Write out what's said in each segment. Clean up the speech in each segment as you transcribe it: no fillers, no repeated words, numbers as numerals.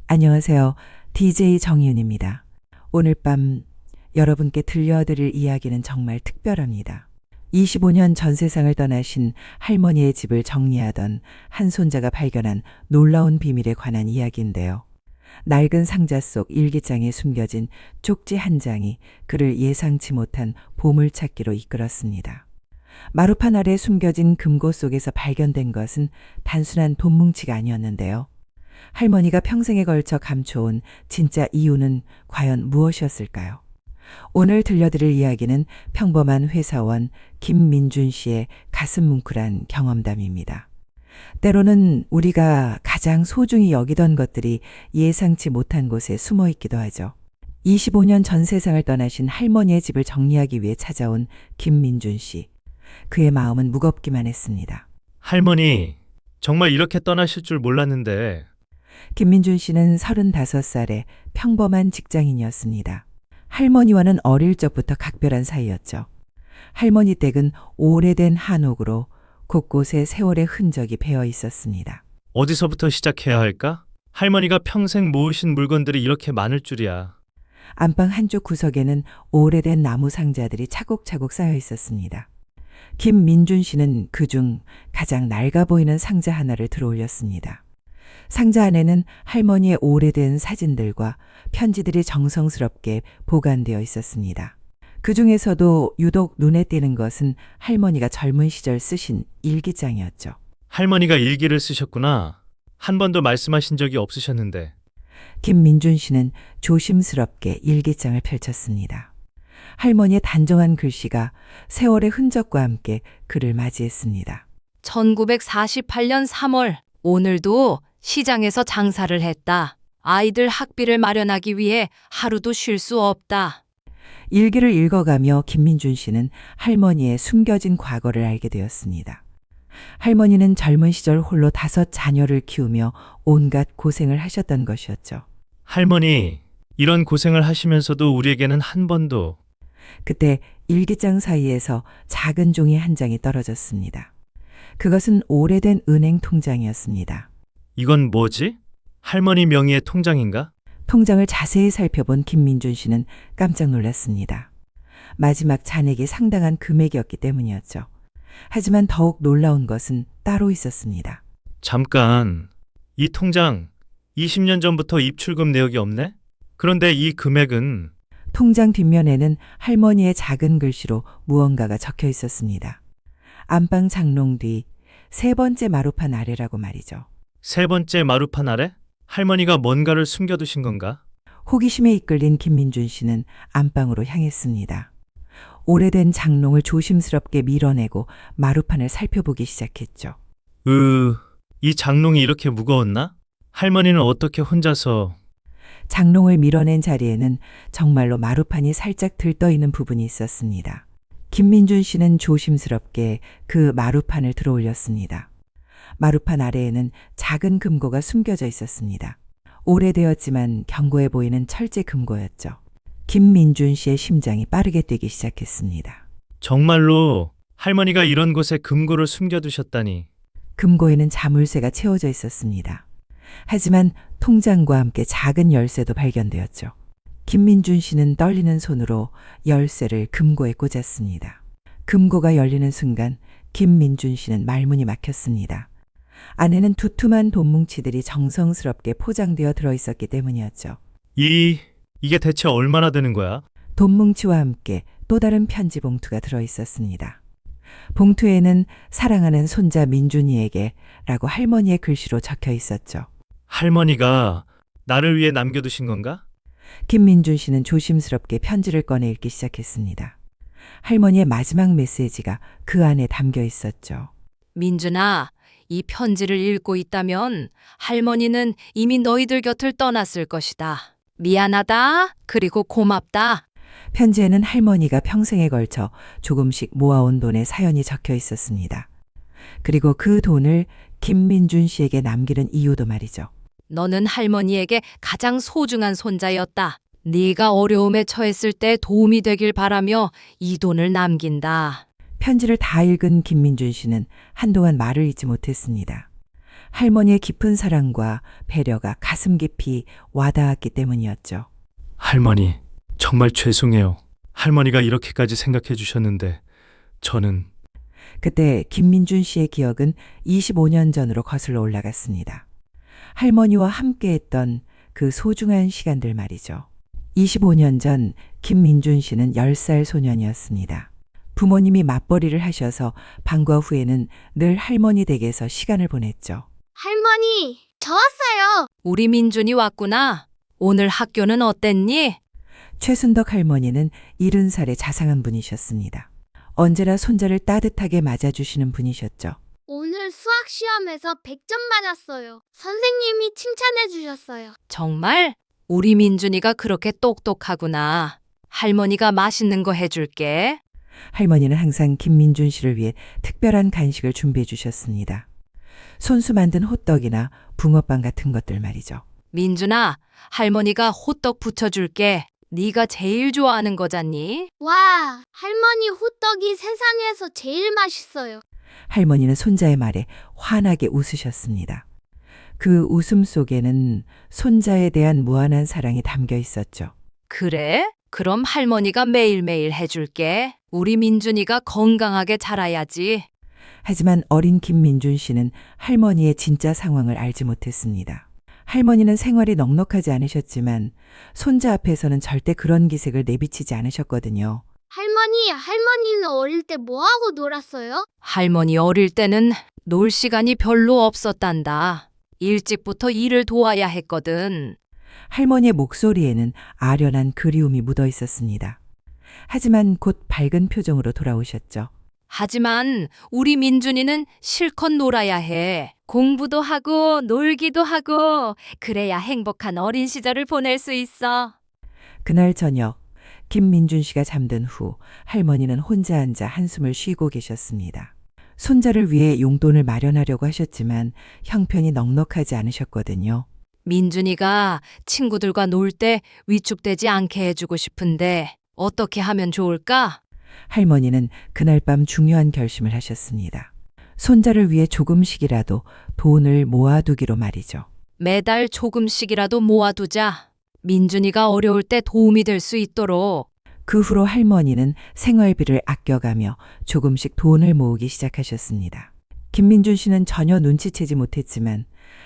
안녕하세요. DJ 정희윤입니다. 오늘 밤 여러분께 들려드릴 이야기는 정말 특별합니다. 25년 전 세상을 떠나신 할머니의 집을 정리하던 한 손자가 발견한 놀라운 비밀에 관한 이야기인데요. 낡은 상자 속 일기장에 숨겨진 쪽지 한 장이 그를 예상치 못한 보물찾기로 이끌었습니다. 마루판 아래 숨겨진 금고 속에서 발견된 것은 단순한 돈 뭉치가 아니었는데요. 할머니가 평생에 걸쳐 감춰온 진짜 이유는 과연 무엇이었을까요? 오늘 들려드릴 이야기는 평범한 회사원 김민준 씨의 가슴 뭉클한 경험담입니다. 때로는 우리가 가장 소중히 여기던 것들이 예상치 못한 곳에 숨어 있기도 하죠. 25년 전 세상을 떠나신 할머니의 집을 정리하기 위해 찾아온 김민준 씨. 그의 마음은 무겁기만 했습니다. 할머니, 정말 이렇게 떠나실 줄 몰랐는데. 김민준 씨는 35살의 평범한 직장인이었습니다. 할머니와는 어릴 적부터 각별한 사이였죠. 할머니 댁은 오래된 한옥으로 곳곳에 세월의 흔적이 배어 있었습니다. 어디서부터 시작해야 할까? 할머니가 평생 모으신 물건들이 이렇게 많을 줄이야. 안방 한쪽 구석에는 오래된 나무 상자들이 차곡차곡 쌓여 있었습니다. 김민준 씨는 그중 가장 낡아 보이는 상자 하나를 들어올렸습니다. 상자 안에는 할머니의 오래된 사진들과 편지들이 정성스럽게 보관되어 있었습니다. 그 중에서도 유독 눈에 띄는 것은 할머니가 젊은 시절 쓰신 일기장이었죠. 할머니가 일기를 쓰셨구나. 한 번도 말씀하신 적이 없으셨는데. 김민준 씨는 조심스럽게 일기장을 펼쳤습니다. 할머니의 단정한 글씨가 세월의 흔적과 함께 그를 맞이했습니다. 1948년 3월, 오늘도 시장에서 장사를 했다. 아이들 학비를 마련하기 위해 하루도 쉴 수 없다. 일기를 읽어가며 김민준 씨는 할머니의 숨겨진 과거를 알게 되었습니다. 할머니는 젊은 시절 홀로 5 자녀를 키우며 온갖 고생을 하셨던 것이었죠. 할머니, 이런 고생을 하시면서도 우리에게는 한 번도. 그때 일기장 사이에서 작은 종이 한 장이 떨어졌습니다. 그것은 오래된 은행 통장이었습니다. 이건 뭐지? 할머니 명의의 통장인가? 통장을 자세히 살펴본 김민준 씨는 깜짝 놀랐습니다. 마지막 잔액이 상당한 금액이었기 때문이었죠. 하지만 더욱 놀라운 것은 따로 있었습니다. 잠깐, 이 통장 20년 전부터 입출금 내역이 없네? 그런데 이 금액은. 통장 뒷면에는 할머니의 작은 글씨로 무언가가 적혀 있었습니다. 안방 장롱 뒤 3번째 마루판 아래라고 말이죠. 3번째 마루판 아래? 할머니가 뭔가를 숨겨두신 건가? 호기심에 이끌린 김민준 씨는 안방으로 향했습니다. 오래된 장롱을 조심스럽게 밀어내고 마루판을 살펴보기 시작했죠. 이 장롱이 이렇게 무거웠나? 할머니는 어떻게 혼자서. 장롱을 밀어낸 자리에는 정말로 마루판이 살짝 들떠있는 부분이 있었습니다. 김민준 씨는 조심스럽게 그 마루판을 들어올렸습니다. 마루판 아래에는 작은 금고가 숨겨져 있었습니다. 오래되었지만 견고해 보이는 철제 금고였죠. 김민준 씨의 심장이 빠르게 뛰기 시작했습니다. 정말로 할머니가 이런 곳에 금고를 숨겨두셨다니. 금고에는 자물쇠가 채워져 있었습니다. 하지만 통장과 함께 작은 열쇠도 발견되었죠. 김민준 씨는 떨리는 손으로 열쇠를 금고에 꽂았습니다. 금고가 열리는 순간 김민준 씨는 말문이 막혔습니다. 안에는 두툼한 돈뭉치들이 정성스럽게 포장되어 들어있었기 때문이었죠. 이게 대체 얼마나 되는 거야? 돈뭉치와 함께 또 다른 편지 봉투가 들어있었습니다. 봉투에는 사랑하는 손자 민준이에게 라고 할머니의 글씨로 적혀 있었죠. 할머니가 나를 위해 남겨두신 건가? 김민준 씨는 조심스럽게 편지를 꺼내 읽기 시작했습니다. 할머니의 마지막 메시지가 그 안에 담겨 있었죠. 민준아, 이 편지를 읽고 있다면 할머니는 이미 너희들 곁을 떠났을 것이다. 미안하다. 그리고 고맙다. 편지에는 할머니가 평생에 걸쳐 조금씩 모아온 돈의 사연이 적혀 있었습니다. 그리고 그 돈을 김민준 씨에게 남기는 이유도 말이죠. 너는 할머니에게 가장 소중한 손자였다. 네가 어려움에 처했을 때 도움이 되길 바라며 이 돈을 남긴다. 편지를 다 읽은 김민준 씨는 한동안 말을 잇지 못했습니다. 할머니의 깊은 사랑과 배려가 가슴 깊이 와닿았기 때문이었죠. 할머니, 정말 죄송해요. 할머니가 이렇게까지 생각해 주셨는데 저는 그때 김민준 씨의 기억은 25년 전으로 거슬러 올라갔습니다. 할머니와 함께했던 그 소중한 시간들 말이죠. 25년 전 김민준 씨는 10살 소년이었습니다. 부모님이 맞벌이를 하셔서 방과 후에는 늘 할머니 댁에서 시간을 보냈죠. 할머니, 저 왔어요. 우리 민준이 왔구나. 오늘 학교는 어땠니? 최순덕 할머니는 70살의 자상한 분이셨습니다. 언제나 손자를 따뜻하게 맞아주시는 분이셨죠. 오늘 수학 시험에서 100점 맞았어요. 선생님이 칭찬해 주셨어요. 정말? 우리 민준이가 그렇게 똑똑하구나. 할머니가 맛있는 거 해줄게. 할머니는 항상 김민준 씨를 위해 특별한 간식을 준비해 주셨습니다. 손수 만든 호떡이나 붕어빵 같은 것들 말이죠. 민준아, 할머니가 호떡 부쳐줄게. 네가 제일 좋아하는 거잖니? 와, 할머니 호떡이 세상에서 제일 맛있어요. 할머니는 손자의 말에 환하게 웃으셨습니다. 그 웃음 속에는 손자에 대한 무한한 사랑이 담겨 있었죠. 그래? 그럼 할머니가 매일매일 해줄게. 우리 민준이가 건강하게 자라야지. 하지만 어린 김민준 씨는 할머니의 진짜 상황을 알지 못했습니다. 할머니는 생활이 넉넉하지 않으셨지만 손자 앞에서는 절대 그런 기색을 내비치지 않으셨거든요. 할머니는 어릴 때 뭐하고 놀았어요? 할머니 어릴 때는 놀 시간이 별로 없었단다. 일찍부터 일을 도와야 했거든. 할머니의 목소리에는 아련한 그리움이 묻어 있었습니다. 하지만 곧 밝은 표정으로 돌아오셨죠. 하지만 우리 민준이는 실컷 놀아야 해. 공부도 하고 놀기도 하고 그래야 행복한 어린 시절을 보낼 수 있어. 그날 저녁 김민준 씨가 잠든 후 할머니는 혼자 앉아 한숨을 쉬고 계셨습니다. 손자를 위해 용돈을 마련하려고 하셨지만 형편이 넉넉하지 않으셨거든요. 민준이가 친구들과 놀 때 위축되지 않게 해주고 싶은데 어떻게 하면 좋을까? 할머니는 그날 밤 중요한 결심을 하셨습니다. 손자를 위해 조금씩이라도 돈을 모아두기로 말이죠. 매달 조금씩이라도 모아두자. 민준이가 어려울 때 도움이 될 수 있도록. 그 후로 할머니는 생활비를 아껴가며 조금씩 돈을 모으기 시작하셨습니다. 김민준 씨는 전혀 눈치채지 못했지만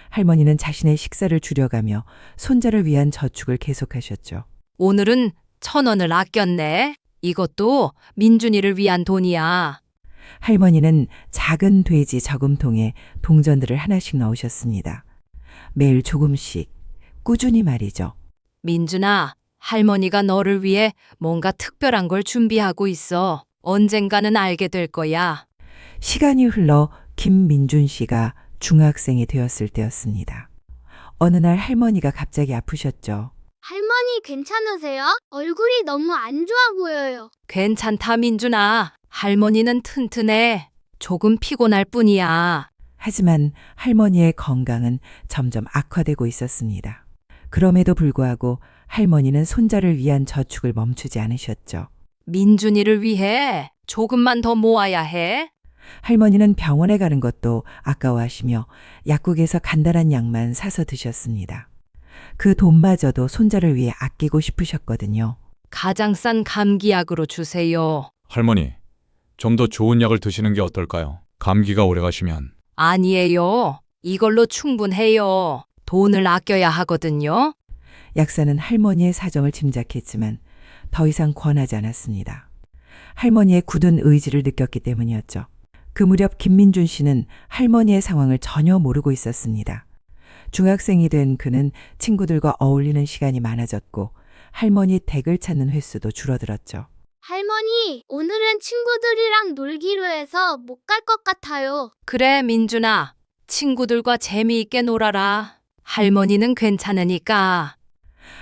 할머니는 자신의 식사를 줄여가며 손자를 위한 저축을 계속하셨죠. 오늘은 1,000원을 아꼈네. 이것도 민준이를 위한 돈이야. 할머니는 작은 돼지 저금통에 동전들을 하나씩 넣으셨습니다. 매일 조금씩, 꾸준히 말이죠. 민준아, 할머니가 너를 위해 뭔가 특별한 걸 준비하고 있어. 언젠가는 알게 될 거야. 시간이 흘러 김민준 씨가 중학생이 되었을 때였습니다. 어느 날 할머니가 갑자기 아프셨죠. 할머니 괜찮으세요? 얼굴이 너무 안 좋아 보여요. 괜찮다, 민준아. 할머니는 튼튼해. 조금 피곤할 뿐이야. 하지만 할머니의 건강은 점점 악화되고 있었습니다. 그럼에도 불구하고 할머니는 손자를 위한 저축을 멈추지 않으셨죠. 민준이를 위해 조금만 더 모아야 해. 할머니는 병원에 가는 것도 아까워하시며 약국에서 간단한 약만 사서 드셨습니다. 그 돈마저도 손자를 위해 아끼고 싶으셨거든요. 가장 싼 감기약으로 주세요. 할머니, 좀 더 좋은 약을 드시는 게 어떨까요? 감기가 오래 가시면. 아니에요. 이걸로 충분해요. 돈을 아껴야 하거든요. 약사는 할머니의 사정을 짐작했지만 더 이상 권하지 않았습니다. 할머니의 굳은 의지를 느꼈기 때문이었죠. 그 무렵 김민준 씨는 할머니의 상황을 전혀 모르고 있었습니다. 중학생이 된 그는 친구들과 어울리는 시간이 많아졌고 할머니 댁을 찾는 횟수도 줄어들었죠. 할머니, 오늘은 친구들이랑 놀기로 해서 못 갈 것 같아요. 그래, 민준아. 친구들과 재미있게 놀아라. 할머니는 괜찮으니까.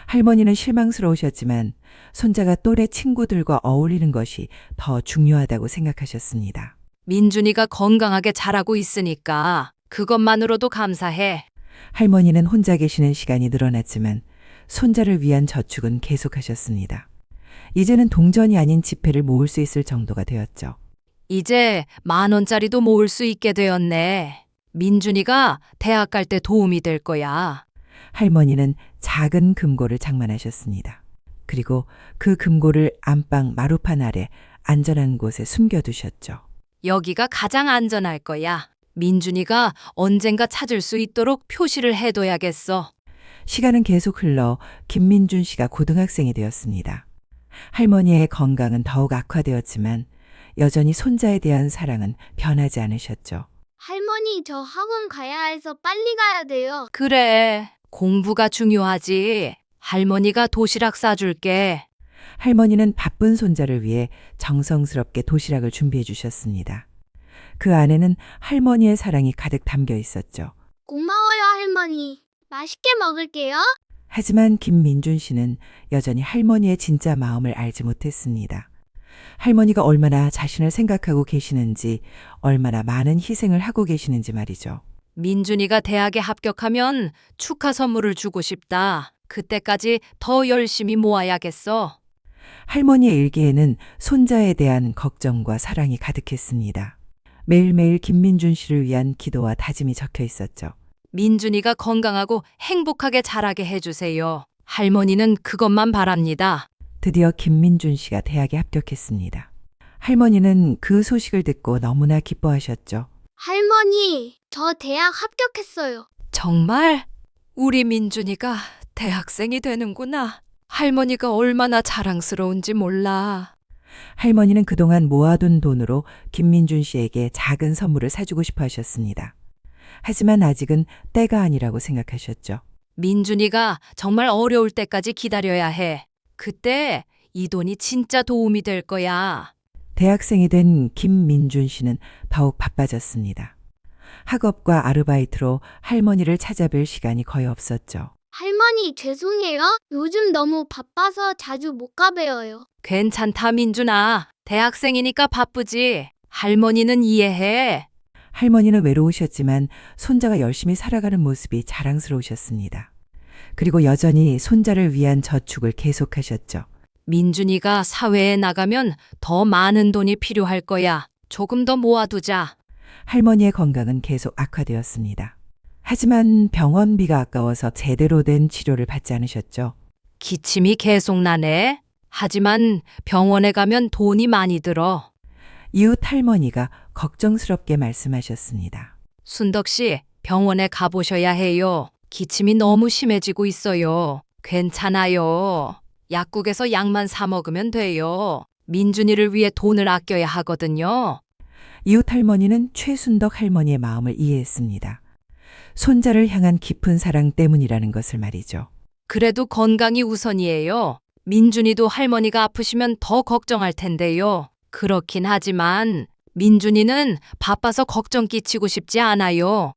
할머니는 실망스러우셨지만 손자가 또래 친구들과 어울리는 것이 더 중요하다고 생각하셨습니다. 민준이가 건강하게 자라고 있으니까 그것만으로도 감사해. 할머니는 혼자 계시는 시간이 늘어났지만 손자를 위한 저축은 계속하셨습니다. 이제는 동전이 아닌 지폐를 모을 수 있을 정도가 되었죠. 이제 10,000원짜리도 모을 수 있게 되었네. 민준이가 대학 갈 때 도움이 될 거야. 할머니는 작은 금고를 장만하셨습니다. 그리고 그 금고를 안방 마루판 아래 안전한 곳에 숨겨두셨죠. 여기가 가장 안전할 거야. 민준이가 언젠가 찾을 수 있도록 표시를 해둬야겠어. 시간은 계속 흘러 김민준 씨가 고등학생이 되었습니다. 할머니의 건강은 더욱 악화되었지만 여전히 손자에 대한 사랑은 변하지 않으셨죠. 할머니, 저 학원 가야 해서 빨리 가야 돼요. 그래, 공부가 중요하지. 할머니가 도시락 싸줄게. 할머니는 바쁜 손자를 위해 정성스럽게 도시락을 준비해 주셨습니다. 그 안에는 할머니의 사랑이 가득 담겨 있었죠. 고마워요, 할머니. 맛있게 먹을게요. 하지만 김민준 씨는 여전히 할머니의 진짜 마음을 알지 못했습니다. 할머니가 얼마나 자신을 생각하고 계시는지, 얼마나 많은 희생을 하고 계시는지 말이죠. 민준이가 대학에 합격하면 축하 선물을 주고 싶다. 그때까지 더 열심히 모아야겠어. 할머니의 일기에는 손자에 대한 걱정과 사랑이 가득했습니다. 매일매일 김민준 씨를 위한 기도와 다짐이 적혀 있었죠. 민준이가 건강하고 행복하게 자라게 해주세요. 할머니는 그것만 바랍니다. 드디어 김민준 씨가 대학에 합격했습니다. 할머니는 그 소식을 듣고 너무나 기뻐하셨죠. 할머니, 저 대학 합격했어요. 정말? 우리 민준이가 대학생이 되는구나. 할머니가 얼마나 자랑스러운지 몰라. 할머니는 그동안 모아둔 돈으로 김민준 씨에게 작은 선물을 사주고 싶어 하셨습니다. 하지만 아직은 때가 아니라고 생각하셨죠. 민준이가 정말 어려울 때까지 기다려야 해. 그때 이 돈이 진짜 도움이 될 거야. 대학생이 된 김민준 씨는 더욱 바빠졌습니다. 학업과 아르바이트로 할머니를 찾아뵐 시간이 거의 없었죠. 할머니, 죄송해요. 요즘 너무 바빠서 자주 못 가봬요. 괜찮다, 민준아. 대학생이니까 바쁘지. 할머니는 이해해. 할머니는 외로우셨지만 손자가 열심히 살아가는 모습이 자랑스러우셨습니다. 그리고 여전히 손자를 위한 저축을 계속하셨죠. 민준이가 사회에 나가면 더 많은 돈이 필요할 거야. 조금 더 모아두자. 할머니의 건강은 계속 악화되었습니다. 하지만 병원비가 아까워서 제대로 된 치료를 받지 않으셨죠. 기침이 계속 나네. 하지만 병원에 가면 돈이 많이 들어. 이웃 할머니가 걱정스럽게 말씀하셨습니다. 순덕 씨, 병원에 가보셔야 해요. 기침이 너무 심해지고 있어요. 괜찮아요. 약국에서 약만 사 먹으면 돼요. 민준이를 위해 돈을 아껴야 하거든요. 이웃 할머니는 최순덕 할머니의 마음을 이해했습니다. 손자를 향한 깊은 사랑 때문이라는 것을 말이죠. 그래도 건강이 우선이에요. 민준이도 할머니가 아프시면 더 걱정할 텐데요. 그렇긴 하지만 민준이는 바빠서 걱정 끼치고 싶지 않아요.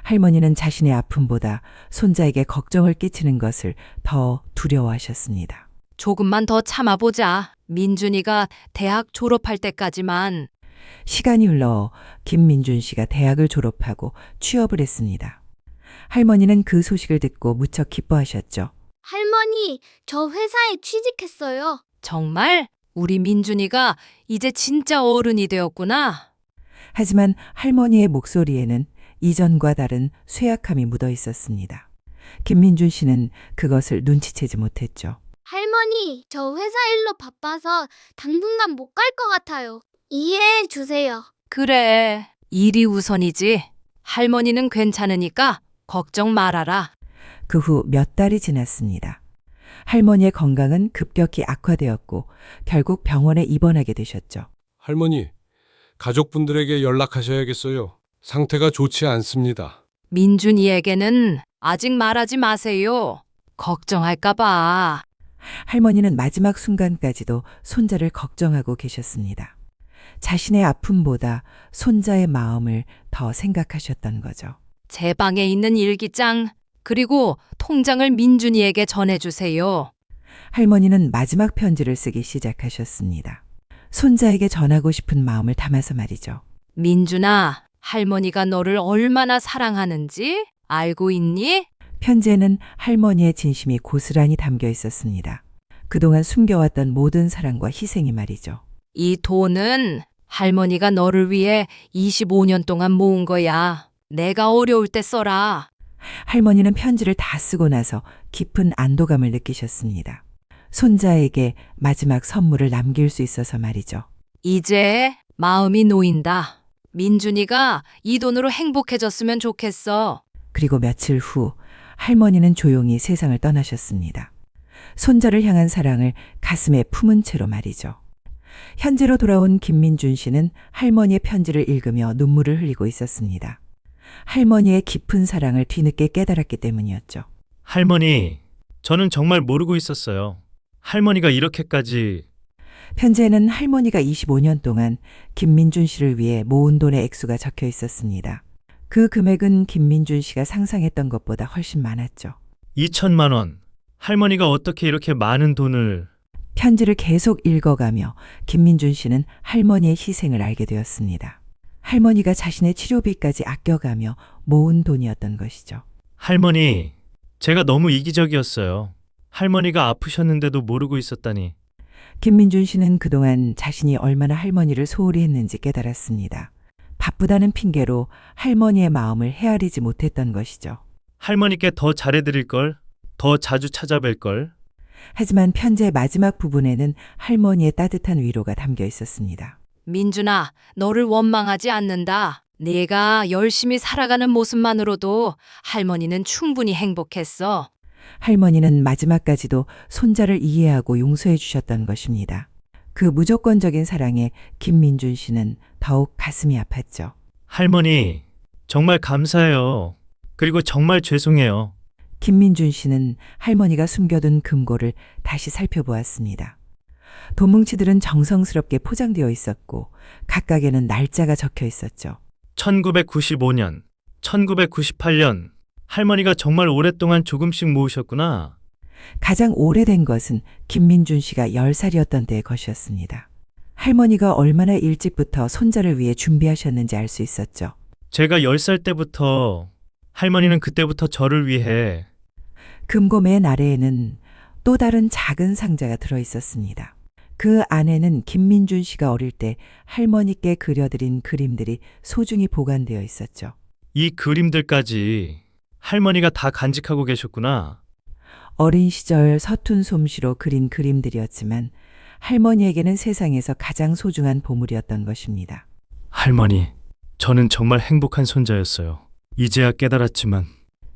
할머니는 자신의 아픔보다 손자에게 걱정을 끼치는 것을 더 두려워하셨습니다. 조금만 더 참아보자. 민준이가 대학 졸업할 때까지만. 시간이 흘러 김민준 씨가 대학을 졸업하고 취업을 했습니다. 할머니는 그 소식을 듣고 무척 기뻐하셨죠. 할머니, 저 회사에 취직했어요. 정말? 우리 민준이가 이제 진짜 어른이 되었구나. 하지만 할머니의 목소리에는 이전과 다른 쇠약함이 묻어 있었습니다. 김민준 씨는 그것을 눈치채지 못했죠. 할머니, 저 회사 일로 바빠서 당분간 못 갈 것 같아요. 이해해 주세요. 그래, 일이 우선이지. 할머니는 괜찮으니까 걱정 말아라. 그 후 몇 달이 지났습니다. 할머니의 건강은 급격히 악화되었고 결국 병원에 입원하게 되셨죠. 할머니, 가족분들에게 연락하셔야겠어요. 상태가 좋지 않습니다. 민준이에게는 아직 말하지 마세요. 걱정할까봐. 할머니는 마지막 순간까지도 손자를 걱정하고 계셨습니다. 자신의 아픔보다 손자의 마음을 더 생각하셨던 거죠. 제 방에 있는 일기장, 그리고 통장을 민준이에게 전해주세요. 할머니는 마지막 편지를 쓰기 시작하셨습니다. 손자에게 전하고 싶은 마음을 담아서 말이죠. 민준아, 할머니가 너를 얼마나 사랑하는지 알고 있니? 편지에는 할머니의 진심이 고스란히 담겨 있었습니다. 그동안 숨겨왔던 모든 사랑과 희생이 말이죠. 이 돈은 할머니가 너를 위해 25년 동안 모은 거야. 내가 어려울 때 써라. 할머니는 편지를 다 쓰고 나서 깊은 안도감을 느끼셨습니다. 손자에게 마지막 선물을 남길 수 있어서 말이죠. 이제 마음이 놓인다. 민준이가 이 돈으로 행복해졌으면 좋겠어. 그리고 며칠 후 할머니는 조용히 세상을 떠나셨습니다. 손자를 향한 사랑을 가슴에 품은 채로 말이죠. 현재로 돌아온 김민준 씨는 할머니의 편지를 읽으며 눈물을 흘리고 있었습니다. 할머니의 깊은 사랑을 뒤늦게 깨달았기 때문이었죠. 할머니, 저는 정말 모르고 있었어요. 할머니가 이렇게까지. 편지에는 할머니가 25년 동안 김민준 씨를 위해 모은 돈의 액수가 적혀 있었습니다. 그 금액은 김민준 씨가 상상했던 것보다 훨씬 많았죠. 2천만 원. 할머니가 어떻게 이렇게 많은 돈을. 편지를 계속 읽어가며 김민준 씨는 할머니의 희생을 알게 되었습니다. 할머니가 자신의 치료비까지 아껴가며 모은 돈이었던 것이죠. 할머니, 제가 너무 이기적이었어요. 할머니가 아프셨는데도 모르고 있었다니. 김민준 씨는 그동안 자신이 얼마나 할머니를 소홀히 했는지 깨달았습니다. 바쁘다는 핑계로 할머니의 마음을 헤아리지 못했던 것이죠. 할머니께 더 잘해드릴걸? 더 자주 찾아뵐걸? 하지만 편지의 마지막 부분에는 할머니의 따뜻한 위로가 담겨 있었습니다. 민준아, 너를 원망하지 않는다. 네가 열심히 살아가는 모습만으로도 할머니는 충분히 행복했어. 할머니는 마지막까지도 손자를 이해하고 용서해 주셨던 것입니다. 그 무조건적인 사랑에 김민준 씨는 더욱 가슴이 아팠죠. 할머니, 정말 감사해요. 그리고 정말 죄송해요. 김민준 씨는 할머니가 숨겨둔 금고를 다시 살펴보았습니다. 돈뭉치들은 정성스럽게 포장되어 있었고 각각에는 날짜가 적혀 있었죠. 1995년, 1998년. 할머니가 정말 오랫동안 조금씩 모으셨구나. 가장 오래된 것은 김민준 씨가 10살이었던 때의 것이었습니다. 할머니가 얼마나 일찍부터 손자를 위해 준비하셨는지 알 수 있었죠. 제가 10살 때부터, 할머니는 그때부터 저를 위해. 금고 맨 아래에는 또 다른 작은 상자가 들어 있었습니다. 그 안에는 김민준 씨가 어릴 때 할머니께 그려드린 그림들이 소중히 보관되어 있었죠. 이 그림들까지 할머니가 다 간직하고 계셨구나. 어린 시절 서툰 솜씨로 그린 그림들이었지만 할머니에게는 세상에서 가장 소중한 보물이었던 것입니다. 할머니, 저는 정말 행복한 손자였어요. 이제야 깨달았지만.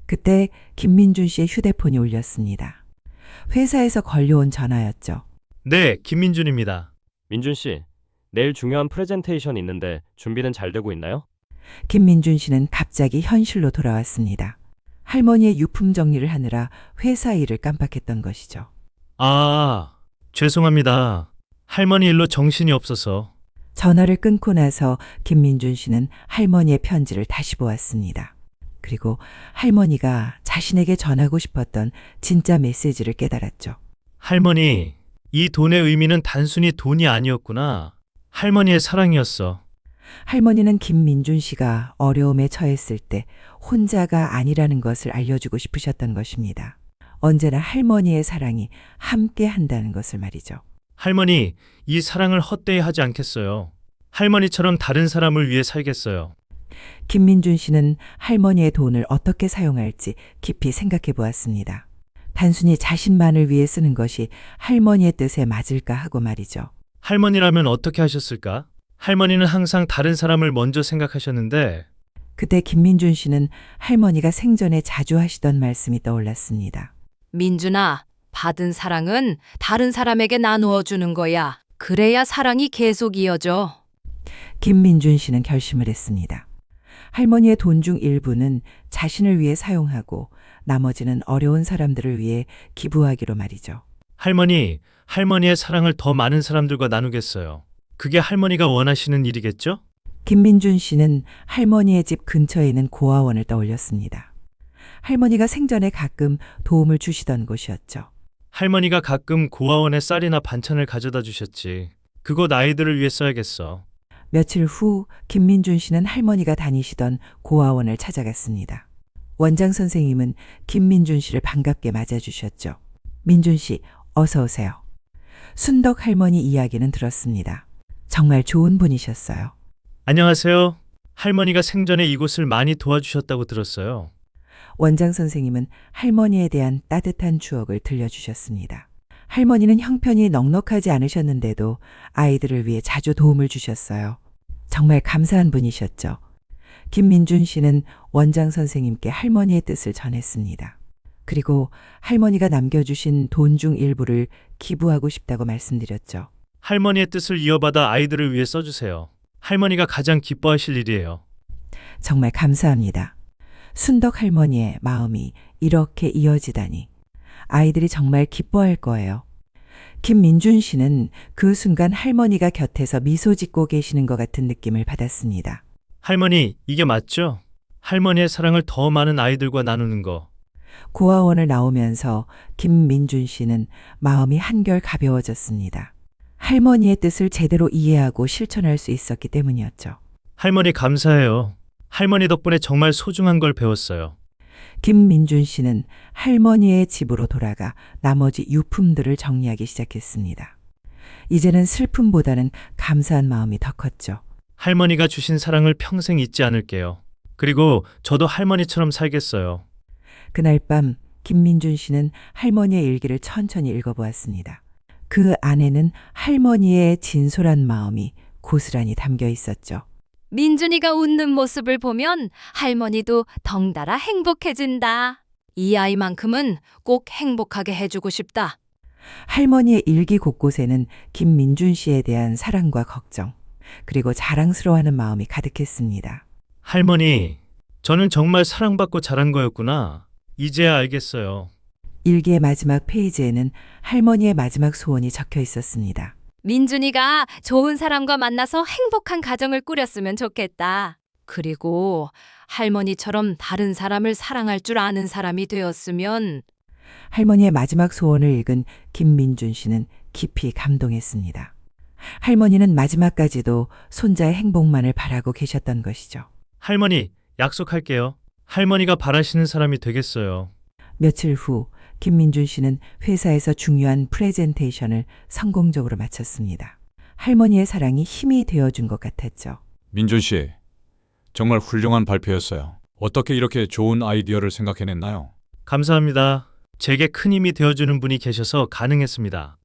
그때 김민준 씨의 휴대폰이 울렸습니다. 회사에서 걸려온 전화였죠. 네, 김민준입니다. 민준 씨, 내일 중요한 프레젠테이션 있는데 준비는 잘 되고 있나요? 김민준 씨는 갑자기 현실로 돌아왔습니다. 할머니의 유품 정리를 하느라 회사 일을 깜빡했던 것이죠. 아, 죄송합니다. 할머니 일로 정신이 없어서. 전화를 끊고 나서 김민준 씨는 할머니의 편지를 다시 보았습니다. 그리고 할머니가 자신에게 전하고 싶었던 진짜 메시지를 깨달았죠. 할머니, 이 돈의 의미는 단순히 돈이 아니었구나. 할머니의 사랑이었어. 할머니는 김민준 씨가 어려움에 처했을 때 혼자가 아니라는 것을 알려주고 싶으셨던 것입니다. 언제나 할머니의 사랑이 함께 한다는 것을 말이죠. 할머니, 이 사랑을 헛되이 하지 않겠어요. 할머니처럼 다른 사람을 위해 살겠어요. 김민준 씨는 할머니의 돈을 어떻게 사용할지 깊이 생각해 보았습니다. 단순히 자신만을 위해 쓰는 것이 할머니의 뜻에 맞을까 하고 말이죠. 할머니라면 어떻게 하셨을까? 할머니는 항상 다른 사람을 먼저 생각하셨는데. 그때 김민준 씨는 할머니가 생전에 자주 하시던 말씀이 떠올랐습니다. 민준아, 받은 사랑은 다른 사람에게 나누어 주는 거야. 그래야 사랑이 계속 이어져. 김민준 씨는 결심을 했습니다. 할머니의 돈 중 일부는 자신을 위해 사용하고 나머지는 어려운 사람들을 위해 기부하기로 말이죠. 할머니, 할머니의 사랑을 더 많은 사람들과 나누겠어요. 그게 할머니가 원하시는 일이겠죠? 김민준 씨는 할머니의 집 근처에 있는 고아원을 떠올렸습니다. 할머니가 생전에 가끔 도움을 주시던 곳이었죠. 할머니가 가끔 고아원에 쌀이나 반찬을 가져다 주셨지. 그곳 아이들을 위해 써야겠어. 며칠 후 김민준 씨는 할머니가 다니시던 고아원을 찾아갔습니다. 원장 선생님은 김민준 씨를 반갑게 맞아주셨죠. 민준 씨, 어서 오세요. 순덕 할머니 이야기는 들었습니다. 정말 좋은 분이셨어요. 안녕하세요. 할머니가 생전에 이곳을 많이 도와주셨다고 들었어요. 원장 선생님은 할머니에 대한 따뜻한 추억을 들려주셨습니다. 할머니는 형편이 넉넉하지 않으셨는데도 아이들을 위해 자주 도움을 주셨어요. 정말 감사한 분이셨죠. 김민준 씨는 원장 선생님께 할머니의 뜻을 전했습니다. 그리고 할머니가 남겨주신 돈 중 일부를 기부하고 싶다고 말씀드렸죠. 할머니의 뜻을 이어받아 아이들을 위해 써주세요. 할머니가 가장 기뻐하실 일이에요. 정말 감사합니다. 순덕 할머니의 마음이 이렇게 이어지다니 아이들이 정말 기뻐할 거예요. 김민준 씨는 그 순간 할머니가 곁에서 미소 짓고 계시는 것 같은 느낌을 받았습니다. 할머니, 이게 맞죠? 할머니의 사랑을 더 많은 아이들과 나누는 거. 고아원을 나오면서 김민준 씨는 마음이 한결 가벼워졌습니다. 할머니의 뜻을 제대로 이해하고 실천할 수 있었기 때문이었죠. 할머니 감사해요. 할머니 덕분에 정말 소중한 걸 배웠어요. 김민준 씨는 할머니의 집으로 돌아가 나머지 유품들을 정리하기 시작했습니다. 이제는 슬픔보다는 감사한 마음이 더 컸죠. 할머니가 주신 사랑을 평생 잊지 않을게요. 그리고 저도 할머니처럼 살겠어요. 그날 밤 김민준 씨는 할머니의 일기를 천천히 읽어보았습니다. 그 안에는 할머니의 진솔한 마음이 고스란히 담겨 있었죠. 민준이가 웃는 모습을 보면 할머니도 덩달아 행복해진다. 이 아이만큼은 꼭 행복하게 해주고 싶다. 할머니의 일기 곳곳에는 김민준 씨에 대한 사랑과 걱정, 그리고 자랑스러워하는 마음이 가득했습니다. 할머니, 저는 정말 사랑받고 자란 거였구나. 이제야 알겠어요. 일기의 마지막 페이지에는 할머니의 마지막 소원이 적혀 있었습니다. 민준이가 좋은 사람과 만나서 행복한 가정을 꾸렸으면 좋겠다. 그리고 할머니처럼 다른 사람을 사랑할 줄 아는 사람이 되었으면. 할머니의 마지막 소원을 읽은 김민준 씨는 깊이 감동했습니다. 할머니는 마지막까지도 손자의 행복만을 바라고 계셨던 것이죠. 할머니, 약속할게요. 할머니가 바라시는 사람이 되겠어요. 며칠 후 김민준 씨는 회사에서 중요한 프레젠테이션을 성공적으로 마쳤습니다. 할머니의 사랑이 힘이 되어준 것 같았죠. 민준 씨, 정말 훌륭한 발표였어요. 어떻게 이렇게 좋은 아이디어를 생각해냈나요? 감사합니다. 제게 큰 힘이 되어주는 분이 계셔서 가능했습니다.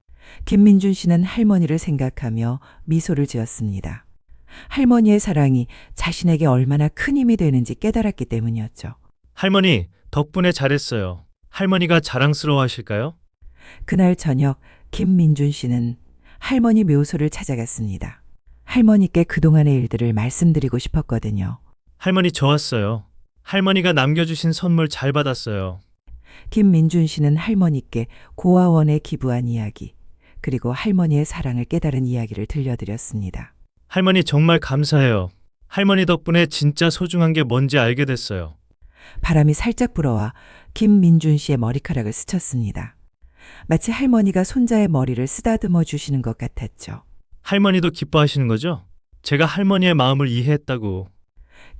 김민준 씨는 할머니를 생각하며 미소를 지었습니다. 할머니의 사랑이 자신에게 얼마나 큰 힘이 되는지 깨달았기 때문이었죠. 할머니, 덕분에 잘했어요. 할머니가 자랑스러워 하실까요? 그날 저녁 김민준 씨는 할머니 묘소를 찾아갔습니다. 할머니께 그동안의 일들을 말씀드리고 싶었거든요. 할머니 저 왔어요. 할머니가 남겨주신 선물 잘 받았어요. 김민준 씨는 할머니께 고아원에 기부한 이야기, 그리고 할머니의 사랑을 깨달은 이야기를 들려드렸습니다. 할머니 정말 감사해요. 할머니 덕분에 진짜 소중한 게 뭔지 알게 됐어요. 바람이 살짝 불어와 김민준 씨의 머리카락을 스쳤습니다. 마치 할머니가 손자의 머리를 쓰다듬어 주시는 것 같았죠. 할머니도 기뻐하시는 거죠? 제가 할머니의 마음을 이해했다고.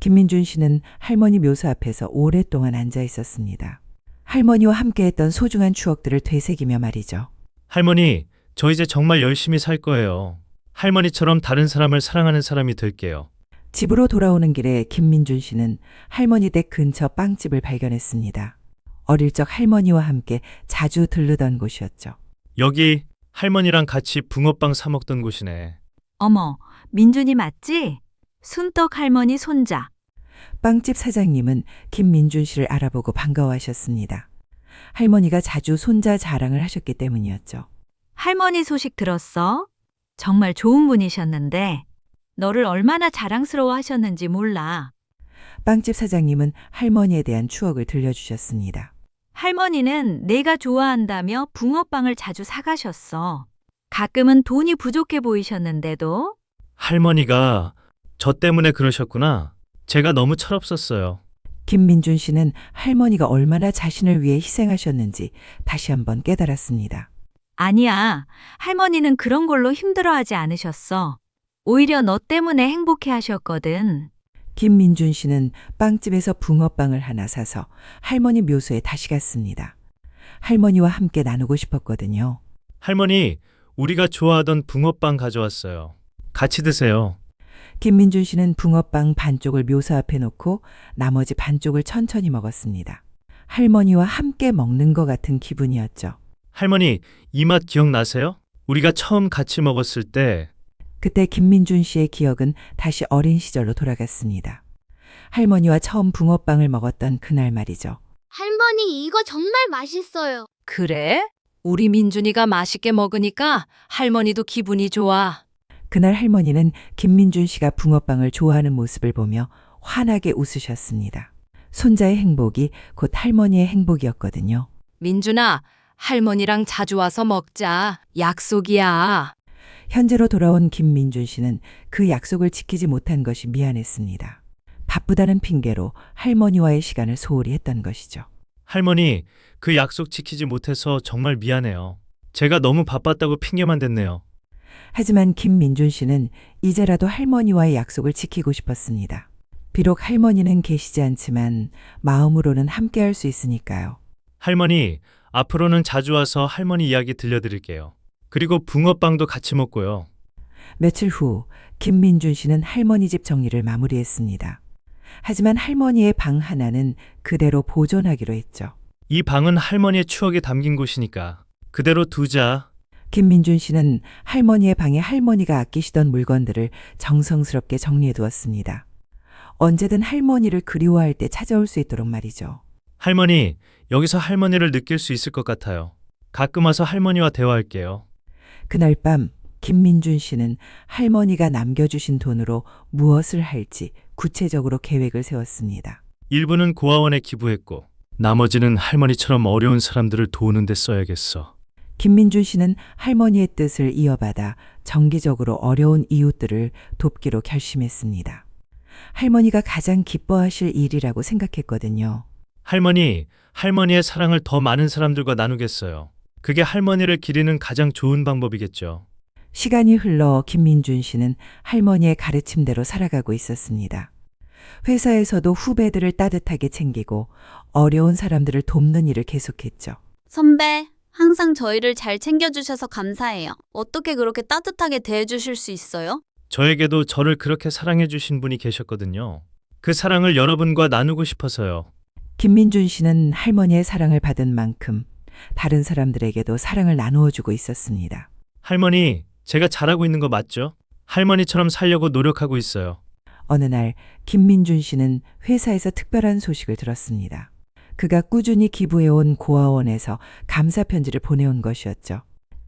김민준 씨는 할머니 묘소 앞에서 오랫동안 앉아 있었습니다. 할머니와 함께했던 소중한 추억들을 되새기며 말이죠. 할머니, 저 이제 정말 열심히 살 거예요. 할머니처럼 다른 사람을 사랑하는 사람이 될게요. 집으로 돌아오는 길에 김민준 씨는 할머니 댁 근처 빵집을 발견했습니다. 어릴 적 할머니와 함께 자주 들르던 곳이었죠. 여기 할머니랑 같이 붕어빵 사 먹던 곳이네. 어머, 민준이 맞지? 순떡 할머니 손자. 빵집 사장님은 김민준 씨를 알아보고 반가워하셨습니다. 할머니가 자주 손자 자랑을 하셨기 때문이었죠. 할머니 소식 들었어? 정말 좋은 분이셨는데 너를 얼마나 자랑스러워 하셨는지 몰라. 빵집 사장님은 할머니에 대한 추억을 들려주셨습니다. 할머니는 내가 좋아한다며 붕어빵을 자주 사가셨어. 가끔은 돈이 부족해 보이셨는데도. 할머니가 저 때문에 그러셨구나. 제가 너무 철없었어요. 김민준 씨는 할머니가 얼마나 자신을 위해 희생하셨는지 다시 한번 깨달았습니다. 아니야, 할머니는 그런 걸로 힘들어하지 않으셨어. 오히려 너 때문에 행복해 하셨거든. 김민준 씨는 빵집에서 붕어빵을 하나 사서 할머니 묘소에 다시 갔습니다. 할머니와 함께 나누고 싶었거든요. 할머니, 우리가 좋아하던 붕어빵 가져왔어요. 같이 드세요. 김민준 씨는 붕어빵 반쪽을 묘소 앞에 놓고 나머지 반쪽을 천천히 먹었습니다. 할머니와 함께 먹는 것 같은 기분이었죠. 할머니, 이 맛 기억나세요? 우리가 처음 같이 먹었을 때 그때 김민준 씨의 기억은 다시 어린 시절로 돌아갔습니다. 할머니와 처음 붕어빵을 먹었던 그날 말이죠. 할머니, 이거 정말 맛있어요. 그래? 우리 민준이가 맛있게 먹으니까 할머니도 기분이 좋아. 그날 할머니는 김민준 씨가 붕어빵을 좋아하는 모습을 보며 환하게 웃으셨습니다. 손자의 행복이 곧 할머니의 행복이었거든요. 민준아, 할머니랑 자주 와서 먹자. 약속이야. 현재로 돌아온 김민준 씨는 그 약속을 지키지 못한 것이 미안했습니다. 바쁘다는 핑계로 할머니와의 시간을 소홀히 했던 것이죠. 할머니, 그 약속 지키지 못해서 정말 미안해요. 제가 너무 바빴다고 핑계만 댔네요. 하지만 김민준 씨는 이제라도 할머니와의 약속을 지키고 싶었습니다. 비록 할머니는 계시지 않지만 마음으로는 함께할 수 있으니까요. 할머니, 앞으로는 자주 와서 할머니 이야기 들려드릴게요. 그리고 붕어빵도 같이 먹고요. 며칠 후 김민준 씨는 할머니 집 정리를 마무리했습니다. 하지만 할머니의 방 하나는 그대로 보존하기로 했죠. 이 방은 할머니의 추억이 담긴 곳이니까 그대로 두자. 김민준 씨는 할머니의 방에 할머니가 아끼시던 물건들을 정성스럽게 정리해 두었습니다. 언제든 할머니를 그리워할 때 찾아올 수 있도록 말이죠. 할머니, 여기서 할머니를 느낄 수 있을 것 같아요. 가끔 와서 할머니와 대화할게요. 그날 밤 김민준 씨는 할머니가 남겨주신 돈으로 무엇을 할지 구체적으로 계획을 세웠습니다. 일부는 고아원에 기부했고 나머지는 할머니처럼 어려운 사람들을 도우는 데 써야겠어. 김민준 씨는 할머니의 뜻을 이어받아 정기적으로 어려운 이웃들을 돕기로 결심했습니다. 할머니가 가장 기뻐하실 일이라고 생각했거든요. 할머니의 사랑을 더 많은 사람들과 나누겠어요. 그게 할머니를 기리는 가장 좋은 방법이겠죠. 시간이 흘러 김민준 씨는 할머니의 가르침대로 살아가고 있었습니다. 회사에서도 후배들을 따뜻하게 챙기고 어려운 사람들을 돕는 일을 계속했죠. 선배, 항상 저희를 잘 챙겨주셔서 감사해요. 어떻게 그렇게 따뜻하게 대해주실 수 있어요? 저에게도 저를 그렇게 사랑해 주신 분이 계셨거든요. 그 사랑을 여러분과 나누고 싶어서요. 김민준 씨는 할머니의 사랑을 받은 만큼 다른 사람들에게도 사랑을 나누어 주고 있었습니다. 할머니, 제가 잘하고 있는 거 맞죠? 할머니처럼 살려고 노력하고 있어요. 어느 날 김민준 씨는 회사에서 특별한 소식을 들었습니다. 그가 꾸준히 기부해온 고아원에서 감사 편지를 보내온 것이었죠.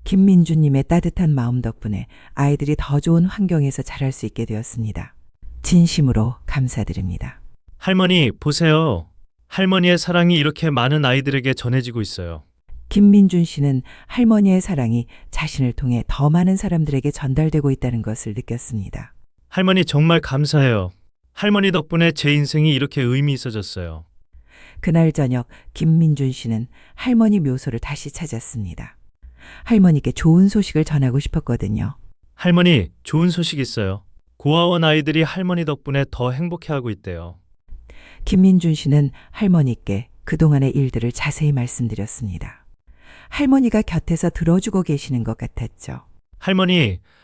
김민준님의 따뜻한 마음 덕분에 아이들이 더 좋은 환경에서 자랄 수 있게 되었습니다. 진심으로 감사드립니다. 할머니, 보세요. 할머니의 사랑이 이렇게 많은 아이들에게 전해지고 있어요. 김민준 씨는 할머니의 사랑이 자신을 통해 더 많은 사람들에게 전달되고 있다는 것을 느꼈습니다. 할머니 정말 감사해요. 할머니 덕분에 제 인생이 이렇게 의미 있어졌어요. 그날 저녁 김민준 씨는 할머니 묘소를 다시 찾았습니다. 할머니께 좋은 소식을 전하고 싶었거든요. 할머니, 좋은 소식 있어요. 고아원 아이들이 할머니 덕분에 더 행복해하고 있대요. 김민준 씨는 할머니께 그동안의 일들을 자세히 말씀드렸습니다. 할머니가 곁에서 들어주고 계시는 것 같았죠.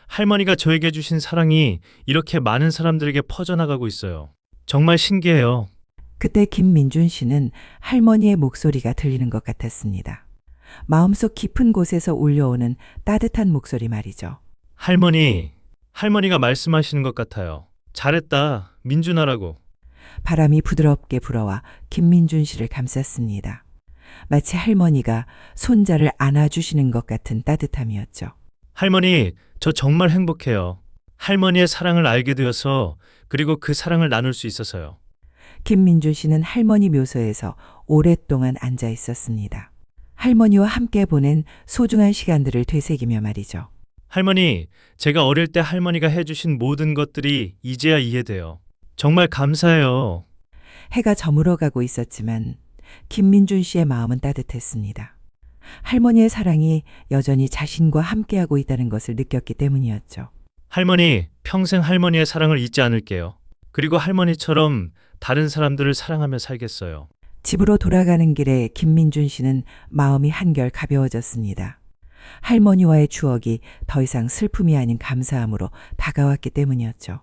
할머니가 저에게 주신 사랑이 이렇게 많은 사람들에게 퍼져나가고 있어요. 정말 신기해요. 그때 김민준 씨는 할머니의 목소리가 들리는 것 같았습니다. 마음속 깊은 곳에서 울려오는 따뜻한 목소리 말이죠. 할머니가 말씀하시는 것 같아요. 잘했다, 민준아라고. 바람이 부드럽게 불어와 김민준 씨를 감쌌습니다. 마치 할머니가 손자를 안아주시는 것 같은 따뜻함이었죠. 할머니, 저 정말 행복해요. 할머니의 사랑을 알게 되어서, 그리고 그 사랑을 나눌 수 있어서요. 김민준 씨는 할머니 묘소에서 오랫동안 앉아 있었습니다. 할머니와 함께 보낸 소중한 시간들을 되새기며 말이죠. 할머니, 제가 어릴 때 할머니가 해주신 모든 것들이 이제야 이해돼요. 정말 감사해요. 해가 저물어가고 있었지만 김민준 씨의 마음은 따뜻했습니다. 할머니의 사랑이 여전히 자신과 함께하고 있다는 것을 느꼈기 때문이었죠. 할머니, 평생 할머니의 사랑을 잊지 않을게요. 그리고 할머니처럼 다른 사람들을 사랑하며 살겠어요. 집으로 돌아가는 길에 김민준 씨는 마음이 한결 가벼워졌습니다. 할머니와의 추억이 더 이상 슬픔이 아닌 감사함으로 다가왔기 때문이었죠.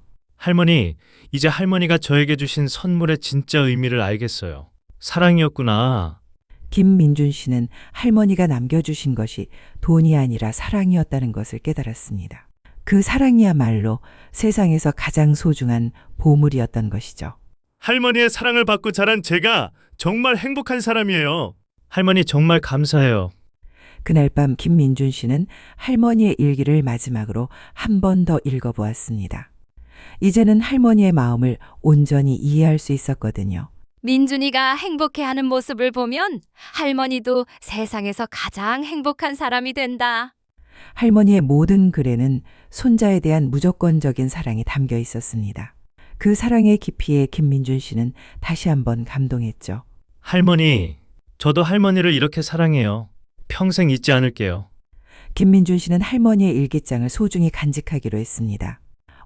할머니, 이제 할머니가 저에게 주신 선물의 진짜 의미를 알겠어요. 사랑이었구나. 김민준 씨는 할머니가 남겨주신 것이 돈이 아니라 사랑이었다는 것을 깨달았습니다. 그 사랑이야말로 세상에서 가장 소중한 보물이었던 것이죠. 할머니의 사랑을 받고 자란 제가 정말 행복한 사람이에요. 할머니 정말 감사해요. 그날 밤 김민준 씨는 할머니의 일기를 마지막으로 한 번 더 읽어보았습니다. 이제는 할머니의 마음을 온전히 이해할 수 있었거든요. 민준이가 행복해하는 모습을 보면 할머니도 세상에서 가장 행복한 사람이 된다. 할머니의 모든 글에는 손자에 대한 무조건적인 사랑이 담겨 있었습니다. 그 사랑의 깊이에 김민준 씨는 다시 한번 감동했죠. 할머니, 저도 할머니를 이렇게 사랑해요. 평생 잊지 않을게요. 김민준 씨는 할머니의 일기장을 소중히 간직하기로 했습니다.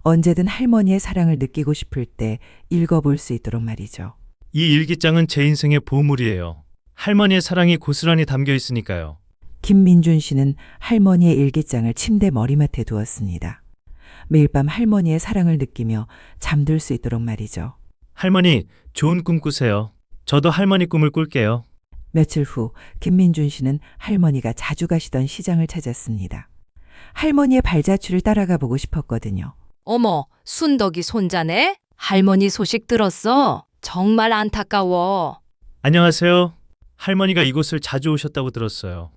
언제든 할머니의 사랑을 느끼고 싶을 때 읽어볼 수 있도록 말이죠. 이 일기장은 제 인생의 보물이에요. 할머니의 사랑이 고스란히 담겨 있으니까요. 김민준 씨는 할머니의 일기장을 침대 머리맡에 두었습니다. 매일 밤 할머니의 사랑을 느끼며 잠들 수 있도록 말이죠. 할머니, 좋은 꿈 꾸세요. 저도 할머니 꿈을 꿀게요. 며칠 후 김민준 씨는 할머니가 자주 가시던 시장을 찾았습니다. 할머니의 발자취를 따라가 보고 싶었거든요. 어머, 순덕이 손자네? 할머니 소식 들었어? 정말 안타까워. 안녕하세요. 할머니가 이곳을 자주 오셨다고 들었어요.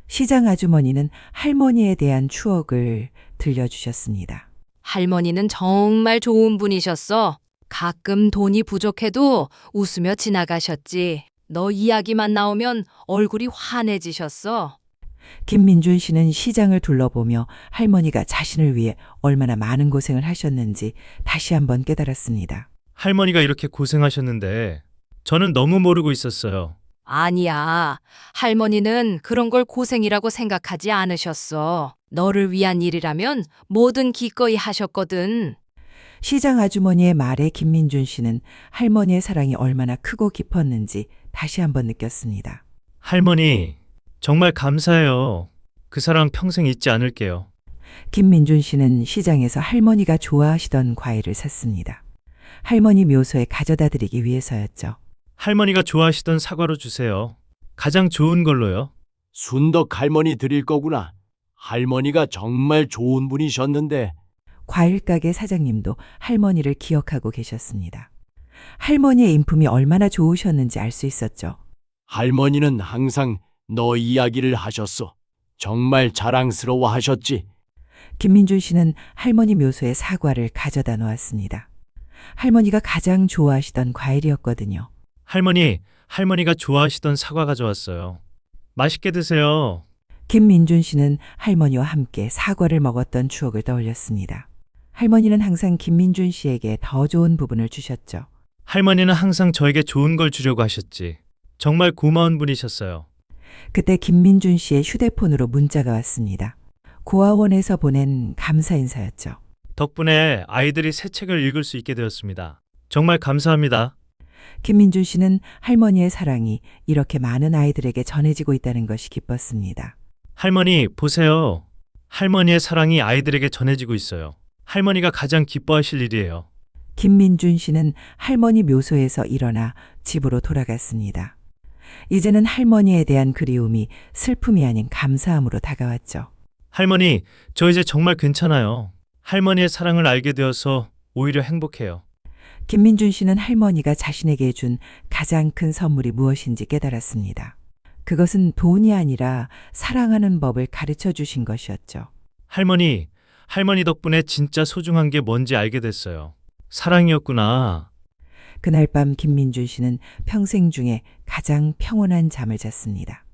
시장 아주머니는 할머니에 대한 추억을 들려주셨습니다. 할머니는 정말 좋은 분이셨어. 가끔 돈이 부족해도 웃으며 지나가셨지. 너 이야기만 나오면 얼굴이 환해지셨어. 김민준 씨는 시장을 둘러보며 할머니가 자신을 위해 얼마나 많은 고생을 하셨는지 다시 한번 깨달았습니다. 할머니가 이렇게 고생하셨는데 저는 너무 모르고 있었어요. 아니야. 할머니는 그런 걸 고생이라고 생각하지 않으셨어. 너를 위한 일이라면 뭐든 기꺼이 하셨거든. 시장 아주머니의 말에 김민준 씨는 할머니의 사랑이 얼마나 크고 깊었는지 다시 한번 느꼈습니다. 할머니, 정말 감사해요. 그 사랑 평생 잊지 않을게요. 김민준 씨는 시장에서 할머니가 좋아하시던 과일을 샀습니다. 할머니 묘소에 가져다 드리기 위해서였죠. 할머니가 좋아하시던 사과로 주세요. 가장 좋은 걸로요. 순덕 할머니 드릴 거구나. 할머니가 정말 좋은 분이셨는데. 과일 가게 사장님도 할머니를 기억하고 계셨습니다. 할머니의 인품이 얼마나 좋으셨는지 알 수 있었죠. 할머니는 항상 너 이야기를 하셨어. 정말 자랑스러워 하셨지. 김민준 씨는 할머니 묘소에 사과를 가져다 놓았습니다. 할머니가 가장 좋아하시던 과일이었거든요. 할머니가 좋아하시던 사과 가져왔어요. 맛있게 드세요. 김민준 씨는 할머니와 함께 사과를 먹었던 추억을 떠올렸습니다. 할머니는 항상 김민준 씨에게 더 좋은 부분을 주셨죠. 할머니는 항상 저에게 좋은 걸 주려고 하셨지. 정말 고마운 분이셨어요. 그때 김민준 씨의 휴대폰으로 문자가 왔습니다. 고아원에서 보낸 감사 인사였죠. 덕분에 아이들이 새 책을 읽을 수 있게 되었습니다. 정말 감사합니다. 김민준 씨는 할머니의 사랑이 이렇게 많은 아이들에게 전해지고 있다는 것이 기뻤습니다. 할머니, 보세요. 할머니의 사랑이 아이들에게 전해지고 있어요. 할머니가 가장 기뻐하실 일이에요. 김민준 씨는 할머니 묘소에서 일어나 집으로 돌아갔습니다. 이제는 할머니에 대한 그리움이 슬픔이 아닌 감사함으로 다가왔죠. 할머니, 저 이제 정말 괜찮아요. 할머니의 사랑을 알게 되어서 오히려 행복해요. 김민준 씨는 할머니가 자신에게 준 가장 큰 선물이 무엇인지 깨달았습니다. 그것은 돈이 아니라 사랑하는 법을 가르쳐 주신 것이었죠. 할머니 덕분에 진짜 소중한 게 뭔지 알게 됐어요. 사랑이었구나. 그날 밤 김민준 씨는 평생 중에 가장 평온한 잠을 잤습니다.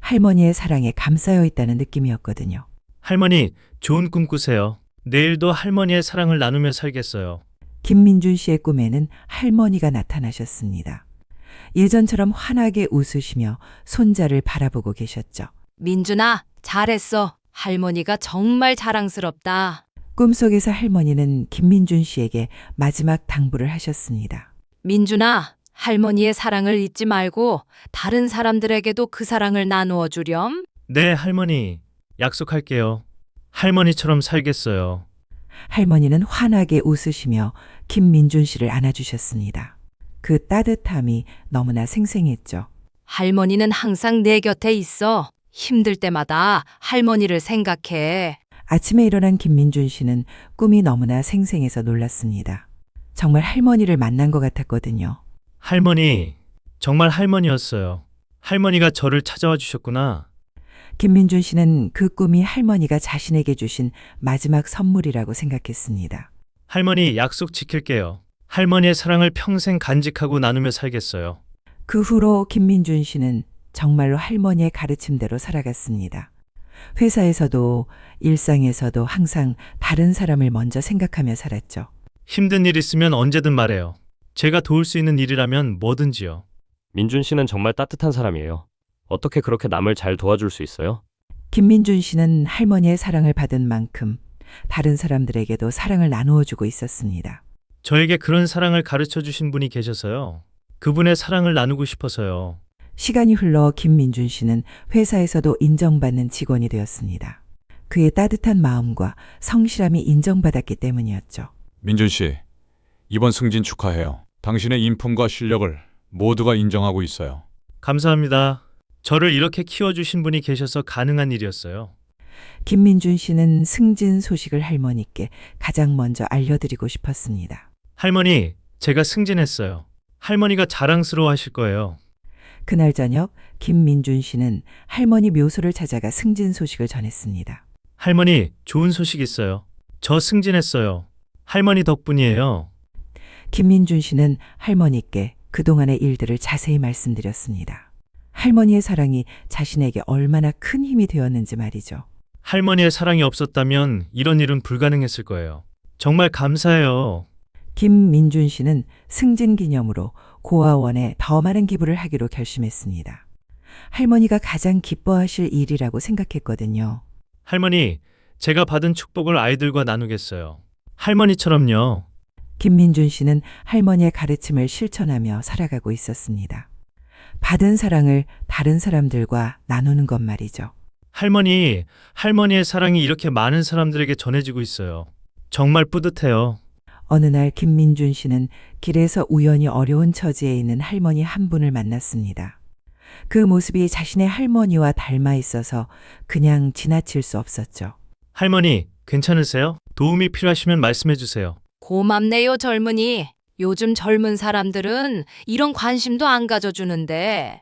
할머니의 사랑에 감싸여 있다는 느낌이었거든요. 할머니, 좋은 꿈 꾸세요. 내일도 할머니의 사랑을 나누며 살겠어요. 김민준 씨의 꿈에는 할머니가 나타나셨습니다. 예전처럼 환하게 웃으시며 손자를 바라보고 계셨죠. 민준아, 잘했어. 할머니가 정말 자랑스럽다. 꿈속에서 할머니는 김민준 씨에게 마지막 당부를 하셨습니다. 민준아, 할머니의 사랑을 잊지 말고 다른 사람들에게도 그 사랑을 나누어 주렴. 네, 할머니. 약속할게요. 할머니처럼 살겠어요. 할머니는 환하게 웃으시며 김민준 씨를 안아주셨습니다. 그 따뜻함이 너무나 생생했죠. 할머니는 항상 내 곁에 있어. 힘들 때마다 할머니를 생각해. 아침에 일어난 김민준 씨는 꿈이 너무나 생생해서 놀랐습니다. 정말 할머니를 만난 것 같았거든요. 할머니, 정말 할머니였어요. 할머니가 저를 찾아와 주셨구나. 김민준 씨는 그 꿈이 할머니가 자신에게 주신 마지막 선물이라고 생각했습니다. 할머니, 약속 지킬게요. 할머니의 사랑을 평생 간직하고 나누며 살겠어요. 그 후로 김민준 씨는 정말로 할머니의 가르침대로 살아갔습니다. 회사에서도 일상에서도 항상 다른 사람을 먼저 생각하며 살았죠. 힘든 일 있으면 언제든 말해요. 제가 도울 수 있는 일이라면 뭐든지요. 민준 씨는 정말 따뜻한 사람이에요. 어떻게 그렇게 남을 잘 도와줄 수 있어요? 김민준 씨는 할머니의 사랑을 받은 만큼 다른 사람들에게도 사랑을 나누어 주고 있었습니다. 저에게 그런 사랑을 가르쳐 주신 분이 계셔서요. 그분의 사랑을 나누고 싶어서요. 시간이 흘러 김민준 씨는 회사에서도 인정받는 직원이 되었습니다. 그의 따뜻한 마음과 성실함이 인정받았기 때문이었죠. 민준 씨, 이번 승진 축하해요. 당신의 인품과 실력을 모두가 인정하고 있어요. 감사합니다. 저를 이렇게 키워주신 분이 계셔서 가능한 일이었어요. 김민준 씨는 승진 소식을 할머니께 가장 먼저 알려드리고 싶었습니다. 할머니, 제가 승진했어요. 할머니가 자랑스러워 하실 거예요. 그날 저녁 김민준 씨는 할머니 묘소를 찾아가 승진 소식을 전했습니다. 할머니, 좋은 소식 있어요. 저 승진했어요. 할머니 덕분이에요. 김민준 씨는 할머니께 그동안의 일들을 자세히 말씀드렸습니다. 할머니의 사랑이 자신에게 얼마나 큰 힘이 되었는지 말이죠. 할머니의 사랑이 없었다면 이런 일은 불가능했을 거예요. 정말 감사해요. 김민준 씨는 승진 기념으로 고아원에 더 많은 기부를 하기로 결심했습니다. 할머니가 가장 기뻐하실 일이라고 생각했거든요. 할머니, 제가 받은 축복을 아이들과 나누겠어요. 할머니처럼요. 김민준 씨는 할머니의 가르침을 실천하며 살아가고 있었습니다. 받은 사랑을 다른 사람들과 나누는 것 말이죠. 할머니, 할머니의 사랑이 이렇게 많은 사람들에게 전해지고 있어요. 정말 뿌듯해요. 어느 날 김민준 씨는 길에서 우연히 어려운 처지에 있는 할머니 한 분을 만났습니다. 그 모습이 자신의 할머니와 닮아 있어서 그냥 지나칠 수 없었죠. 할머니, 괜찮으세요? 도움이 필요하시면 말씀해 주세요. 고맙네요, 젊은이. 요즘 젊은 사람들은 이런 관심도 안 가져주는데.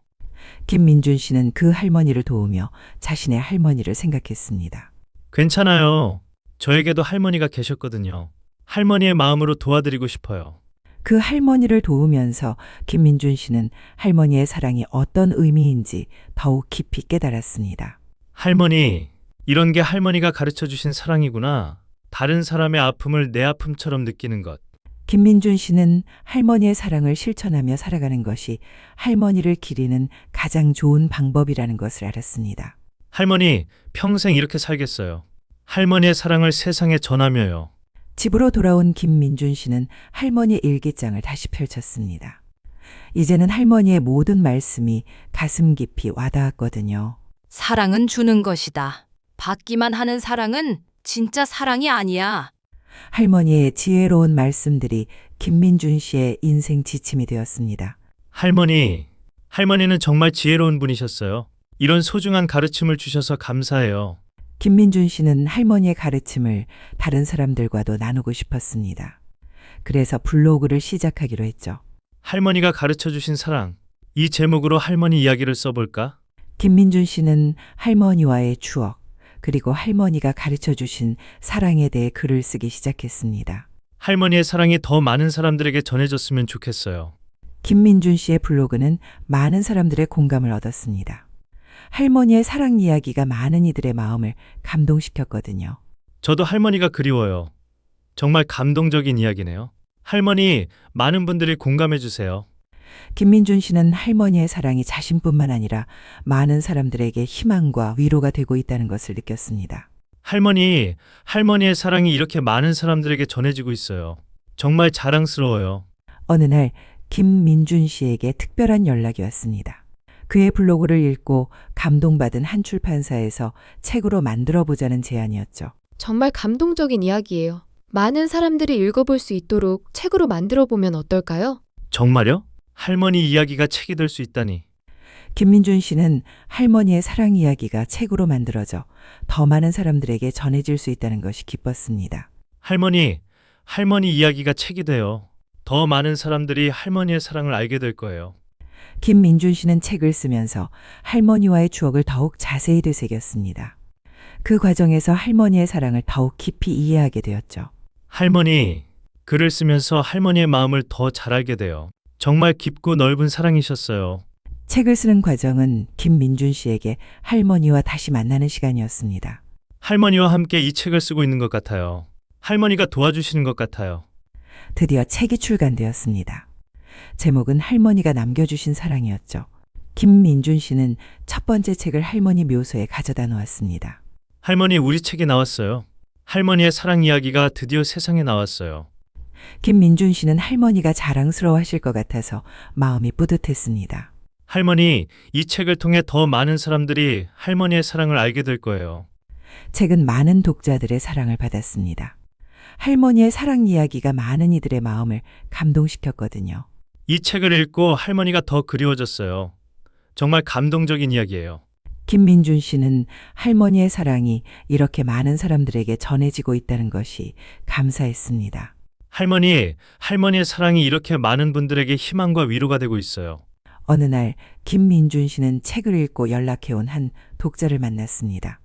김민준 씨는 그 할머니를 도우며 자신의 할머니를 생각했습니다. 괜찮아요. 저에게도 할머니가 계셨거든요. 할머니의 마음으로 도와드리고 싶어요. 그 할머니를 도우면서 김민준 씨는 할머니의 사랑이 어떤 의미인지 더욱 깊이 깨달았습니다. 할머니, 이런 게 할머니가 가르쳐 주신 사랑이구나. 다른 사람의 아픔을 내 아픔처럼 느끼는 것. 김민준 씨는 할머니의 사랑을 실천하며 살아가는 것이 할머니를 기리는 가장 좋은 방법이라는 것을 알았습니다. 할머니, 평생 이렇게 살겠어요. 할머니의 사랑을 세상에 전하며요. 집으로 돌아온 김민준 씨는 할머니의 일기장을 다시 펼쳤습니다. 이제는 할머니의 모든 말씀이 가슴 깊이 와닿았거든요. 사랑은 주는 것이다. 받기만 하는 사랑은 진짜 사랑이 아니야. 할머니의 지혜로운 말씀들이 김민준 씨의 인생 지침이 되었습니다. 할머니는 정말 지혜로운 분이셨어요. 이런 소중한 가르침을 주셔서 감사해요. 김민준 씨는 할머니의 가르침을 다른 사람들과도 나누고 싶었습니다. 그래서 블로그를 시작하기로 했죠. 할머니가 가르쳐 주신 사랑. 이 제목으로 할머니 이야기를 써볼까? 김민준 씨는 할머니와의 추억, 그리고 할머니가 가르쳐 주신 사랑에 대해 글을 쓰기 시작했습니다. 할머니의 사랑이 더 많은 사람들에게 전해졌으면 좋겠어요. 김민준 씨의 블로그는 많은 사람들의 공감을 얻었습니다. 할머니의 사랑 이야기가 많은 이들의 마음을 감동시켰거든요. 저도 할머니가 그리워요. 정말 감동적인 이야기네요. 할머니, 많은 분들이 공감해 주세요. 김민준 씨는 할머니의 사랑이 자신뿐만 아니라 많은 사람들에게 희망과 위로가 되고 있다는 것을 느꼈습니다. 할머니의 사랑이 이렇게 많은 사람들에게 전해지고 있어요. 정말 자랑스러워요. 어느 날 김민준 씨에게 특별한 연락이 왔습니다. 그의 블로그를 읽고 감동받은 한 출판사에서 책으로 만들어보자는 제안이었죠. 정말 감동적인 이야기예요. 많은 사람들이 읽어볼 수 있도록 책으로 만들어 보면 어떨까요? 정말요? 할머니 이야기가 책이 될 수 있다니. 김민준 씨는 할머니의 사랑 이야기가 책으로 만들어져 더 많은 사람들에게 전해질 수 있다는 것이 기뻤습니다. 할머니 이야기가 책이 돼요. 더 많은 사람들이 할머니의 사랑을 알게 될 거예요. 김민준 씨는 책을 쓰면서 할머니와의 추억을 더욱 자세히 되새겼습니다. 그 과정에서 할머니의 사랑을 더욱 깊이 이해하게 되었죠. 할머니, 글을 쓰면서 할머니의 마음을 더 잘 알게 돼요. 정말 깊고 넓은 사랑이셨어요. 책을 쓰는 과정은 김민준 씨에게 할머니와 다시 만나는 시간이었습니다. 할머니와 함께 이 책을 쓰고 있는 것 같아요. 할머니가 도와주시는 것 같아요. 드디어 책이 출간되었습니다. 제목은 할머니가 남겨주신 사랑이었죠. 김민준 씨는 첫 번째 책을 할머니 묘소에 가져다 놓았습니다. 할머니, 우리 책이 나왔어요. 할머니의 사랑 이야기가 드디어 세상에 나왔어요. 김민준 씨는 할머니가 자랑스러워 하실 것 같아서 마음이 뿌듯했습니다. 할머니, 이 책을 통해 더 많은 사람들이 할머니의 사랑을 알게 될 거예요. 책은 많은 독자들의 사랑을 받았습니다. 할머니의 사랑 이야기가 많은 이들의 마음을 감동시켰거든요. 이 책을 읽고 할머니가 더 그리워졌어요. 정말 감동적인 이야기예요. 김민준 씨는 할머니의 사랑이 이렇게 많은 사람들에게 전해지고 있다는 것이 감사했습니다. 할머니의 사랑이 이렇게 많은 분들에게 희망과 위로가 되고 있어요. 어느 날 김민준 씨는 책을 읽고 연락해온 한 독자를 만났습니다.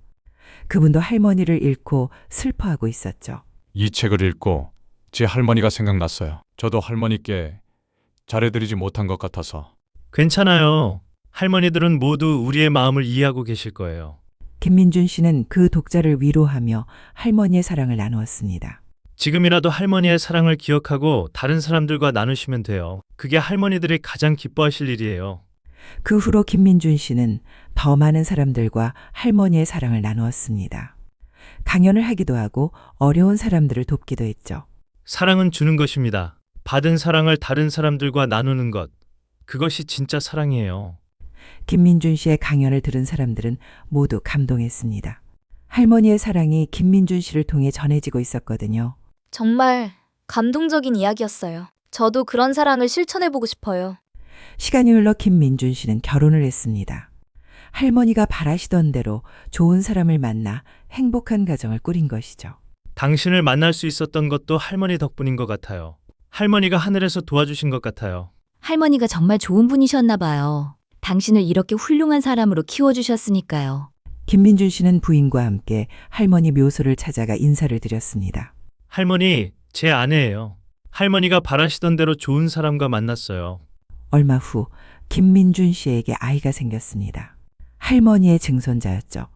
그분도 할머니를 잃고 슬퍼하고 있었죠. 이 책을 읽고 제 할머니가 생각났어요. 저도 할머니께 잘해드리지 못한 것 같아서. 괜찮아요. 할머니들은 모두 우리의 마음을 이해하고 계실 거예요. 김민준 씨는 그 독자를 위로하며 할머니의 사랑을 나누었습니다. 지금이라도 할머니의 사랑을 기억하고 다른 사람들과 나누시면 돼요. 그게 할머니들이 가장 기뻐하실 일이에요. 그 후로 김민준 씨는 더 많은 사람들과 할머니의 사랑을 나누었습니다. 강연을 하기도 하고 어려운 사람들을 돕기도 했죠. 사랑은 주는 것입니다. 받은 사랑을 다른 사람들과 나누는 것. 그것이 진짜 사랑이에요. 김민준 씨의 강연을 들은 사람들은 모두 감동했습니다. 할머니의 사랑이 김민준 씨를 통해 전해지고 있었거든요. 정말 감동적인 이야기였어요. 저도 그런 사랑을 실천해보고 싶어요. 시간이 흘러 김민준 씨는 결혼을 했습니다. 할머니가 바라시던 대로 좋은 사람을 만나 행복한 가정을 꾸린 것이죠. 당신을 만날 수 있었던 것도 할머니 덕분인 것 같아요. 할머니가 하늘에서 도와주신 것 같아요. 할머니가 정말 좋은 분이셨나 봐요. 당신을 이렇게 훌륭한 사람으로 키워주셨으니까요. 김민준 씨는 부인과 함께 할머니 묘소를 찾아가 인사를 드렸습니다. 할머니, 제 아내예요. 할머니가 바라시던 대로 좋은 사람과 만났어요. 얼마 후 김민준 씨에게 아이가 생겼습니다. 할머니의 증손자였죠.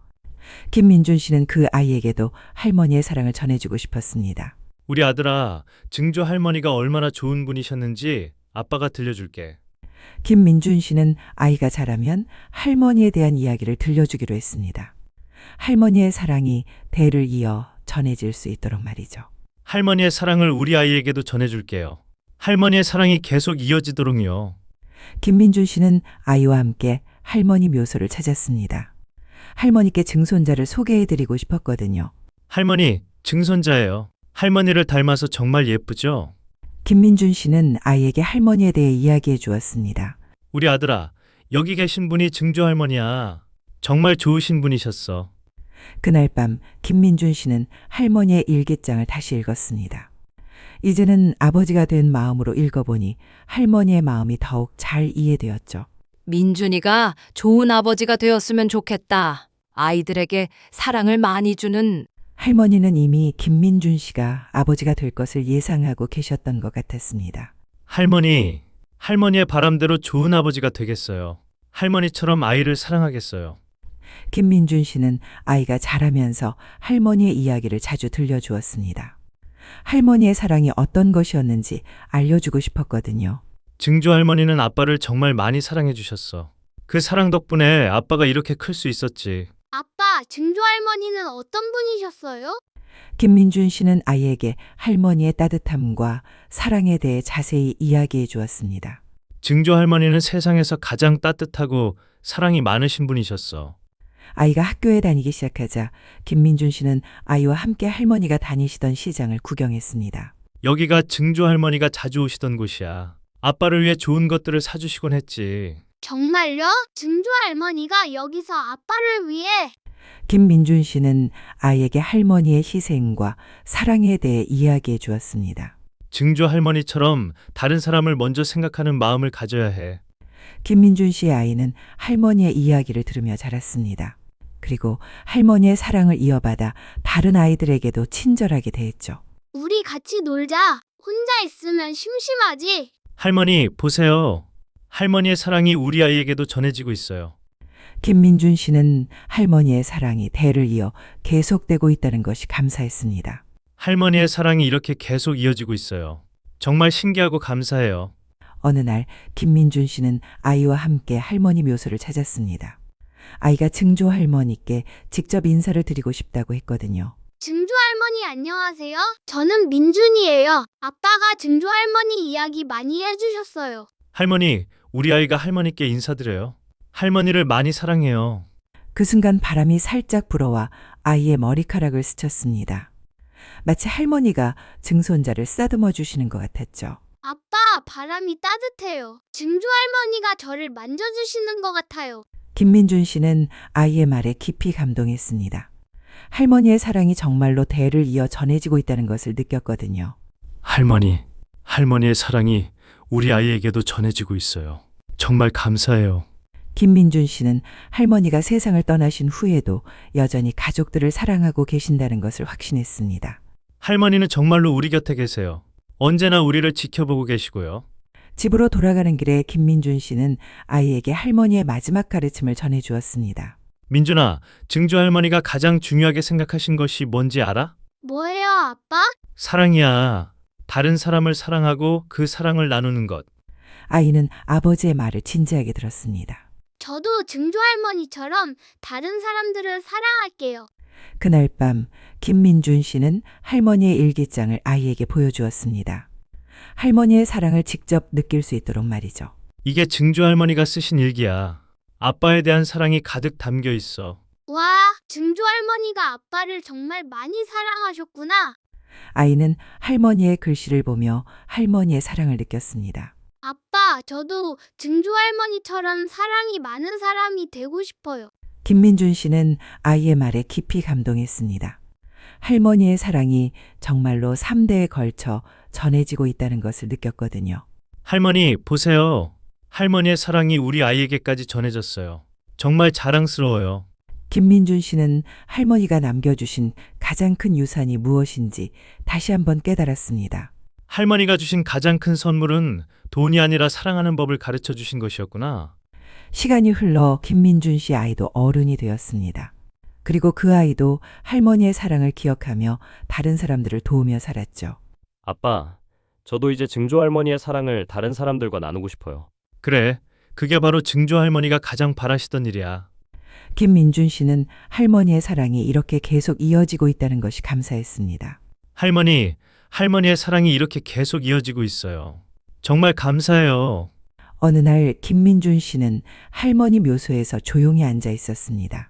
김민준 씨는 그 아이에게도 할머니의 사랑을 전해주고 싶었습니다. 우리 아들아, 증조 할머니가 얼마나 좋은 분이셨는지 아빠가 들려줄게. 김민준 씨는 아이가 자라면 할머니에 대한 이야기를 들려주기로 했습니다. 할머니의 사랑이 대를 이어 전해질 수 있도록 말이죠. 할머니의 사랑을 우리 아이에게도 전해줄게요. 할머니의 사랑이 계속 이어지도록요. 김민준 씨는 아이와 함께 할머니 묘소를 찾았습니다. 할머니께 증손자를 소개해드리고 싶었거든요. 할머니, 증손자예요. 할머니를 닮아서 정말 예쁘죠? 김민준 씨는 아이에게 할머니에 대해 이야기해 주었습니다. 우리 아들아, 여기 계신 분이 증조 할머니야. 정말 좋으신 분이셨어. 그날 밤 김민준 씨는 할머니의 일기장을 다시 읽었습니다. 이제는 아버지가 된 마음으로 읽어보니 할머니의 마음이 더욱 잘 이해되었죠. 민준이가 좋은 아버지가 되었으면 좋겠다. 아이들에게 사랑을 많이 주는. 할머니는 이미 김민준 씨가 아버지가 될 것을 예상하고 계셨던 것 같았습니다. 할머니의 바람대로 좋은 아버지가 되겠어요. 할머니처럼 아이를 사랑하겠어요. 김민준 씨는 아이가 자라면서 할머니의 이야기를 자주 들려주었습니다. 할머니의 사랑이 어떤 것이었는지 알려주고 싶었거든요. 증조 할머니는 아빠를 정말 많이 사랑해 주셨어. 그 사랑 덕분에 아빠가 이렇게 클 수 있었지. 아빠, 증조 할머니는 어떤 분이셨어요? 김민준 씨는 아이에게 할머니의 따뜻함과 사랑에 대해 자세히 이야기해 주었습니다. 증조 할머니는 세상에서 가장 따뜻하고 사랑이 많으신 분이셨어. 아이가 학교에 다니기 시작하자 김민준 씨는 아이와 함께 할머니가 다니시던 시장을 구경했습니다. 여기가 증조 할머니가 자주 오시던 곳이야. 아빠를 위해 좋은 것들을 사주시곤 했지. 정말요? 증조 할머니가 여기서 아빠를 위해 김민준 씨는 아이에게 할머니의 희생과 사랑에 대해 이야기해 주었습니다. 증조 할머니처럼 다른 사람을 먼저 생각하는 마음을 가져야 해. 김민준 씨의 아이는 할머니의 이야기를 들으며 자랐습니다. 그리고 할머니의 사랑을 이어받아 다른 아이들에게도 친절하게 대했죠. 우리 같이 놀자. 혼자 있으면 심심하지. 할머니, 보세요. 할머니의 사랑이 우리 아이에게도 전해지고 있어요. 김민준 씨는 할머니의 사랑이 대를 이어 계속되고 있다는 것이 감사했습니다. 할머니의 사랑이 이렇게 계속 이어지고 있어요. 정말 신기하고 감사해요. 어느 날 김민준 씨는 아이와 함께 할머니 묘소를 찾았습니다. 아이가 증조 할머니께 직접 인사를 드리고 싶다고 했거든요. 증조 할머니 안녕하세요. 저는 민준이에요. 아빠가 증조 할머니 이야기 많이 해주셨어요. 할머니, 우리 아이가 할머니께 인사드려요. 할머니를 많이 사랑해요. 그 순간 바람이 살짝 불어와 아이의 머리카락을 스쳤습니다. 마치 할머니가 증손자를 쓰다듬어 주시는 것 같았죠. 아빠, 바람이 따뜻해요. 증조 할머니가 저를 만져주시는 것 같아요. 김민준 씨는 아이의 말에 깊이 감동했습니다. 할머니의 사랑이 정말로 대를 이어 전해지고 있다는 것을 느꼈거든요. 할머니의 사랑이 우리 아이에게도 전해지고 있어요. 정말 감사해요. 김민준 씨는 할머니가 세상을 떠나신 후에도 여전히 가족들을 사랑하고 계신다는 것을 확신했습니다. 할머니는 정말로 우리 곁에 계세요. 언제나 우리를 지켜보고 계시고요. 집으로 돌아가는 길에 김민준 씨는 아이에게 할머니의 마지막 가르침을 전해주었습니다. 민준아, 증조 할머니가 가장 중요하게 생각하신 것이 뭔지 알아? 뭐예요, 아빠? 사랑이야. 다른 사람을 사랑하고 그 사랑을 나누는 것. 아이는 아버지의 말을 진지하게 들었습니다. 저도 증조 할머니처럼 다른 사람들을 사랑할게요. 그날 밤 김민준 씨는 할머니의 일기장을 아이에게 보여주었습니다. 할머니의 사랑을 직접 느낄 수 있도록 말이죠. 이게 증조 할머니가 쓰신 일기야. 아빠에 대한 사랑이 가득 담겨 있어. 와, 증조 할머니가 아빠를 정말 많이 사랑하셨구나. 아이는 할머니의 글씨를 보며 할머니의 사랑을 느꼈습니다. 아빠, 저도 증조 할머니처럼 사랑이 많은 사람이 되고 싶어요. 김민준 씨는 아이의 말에 깊이 감동했습니다. 할머니의 사랑이 정말로 3대에 걸쳐 전해지고 있다는 것을 느꼈거든요. 할머니, 보세요. 할머니의 사랑이 우리 아이에게까지 전해졌어요. 정말 자랑스러워요. 김민준 씨는 할머니가 남겨주신 가장 큰 유산이 무엇인지 다시 한번 깨달았습니다. 할머니가 주신 가장 큰 선물은 돈이 아니라 사랑하는 법을 가르쳐 주신 것이었구나. 시간이 흘러 김민준 씨 아이도 어른이 되었습니다. 그리고 그 아이도 할머니의 사랑을 기억하며 다른 사람들을 도우며 살았죠. 아빠, 저도 이제 증조 할머니의 사랑을 다른 사람들과 나누고 싶어요. 그래, 그게 바로 증조 할머니가 가장 바라시던 일이야. 김민준 씨는 할머니의 사랑이 이렇게 계속 이어지고 있다는 것이 감사했습니다. 할머니의 사랑이 이렇게 계속 이어지고 있어요. 정말 감사해요. 어느 날 김민준 씨는 할머니 묘소에서 조용히 앉아 있었습니다.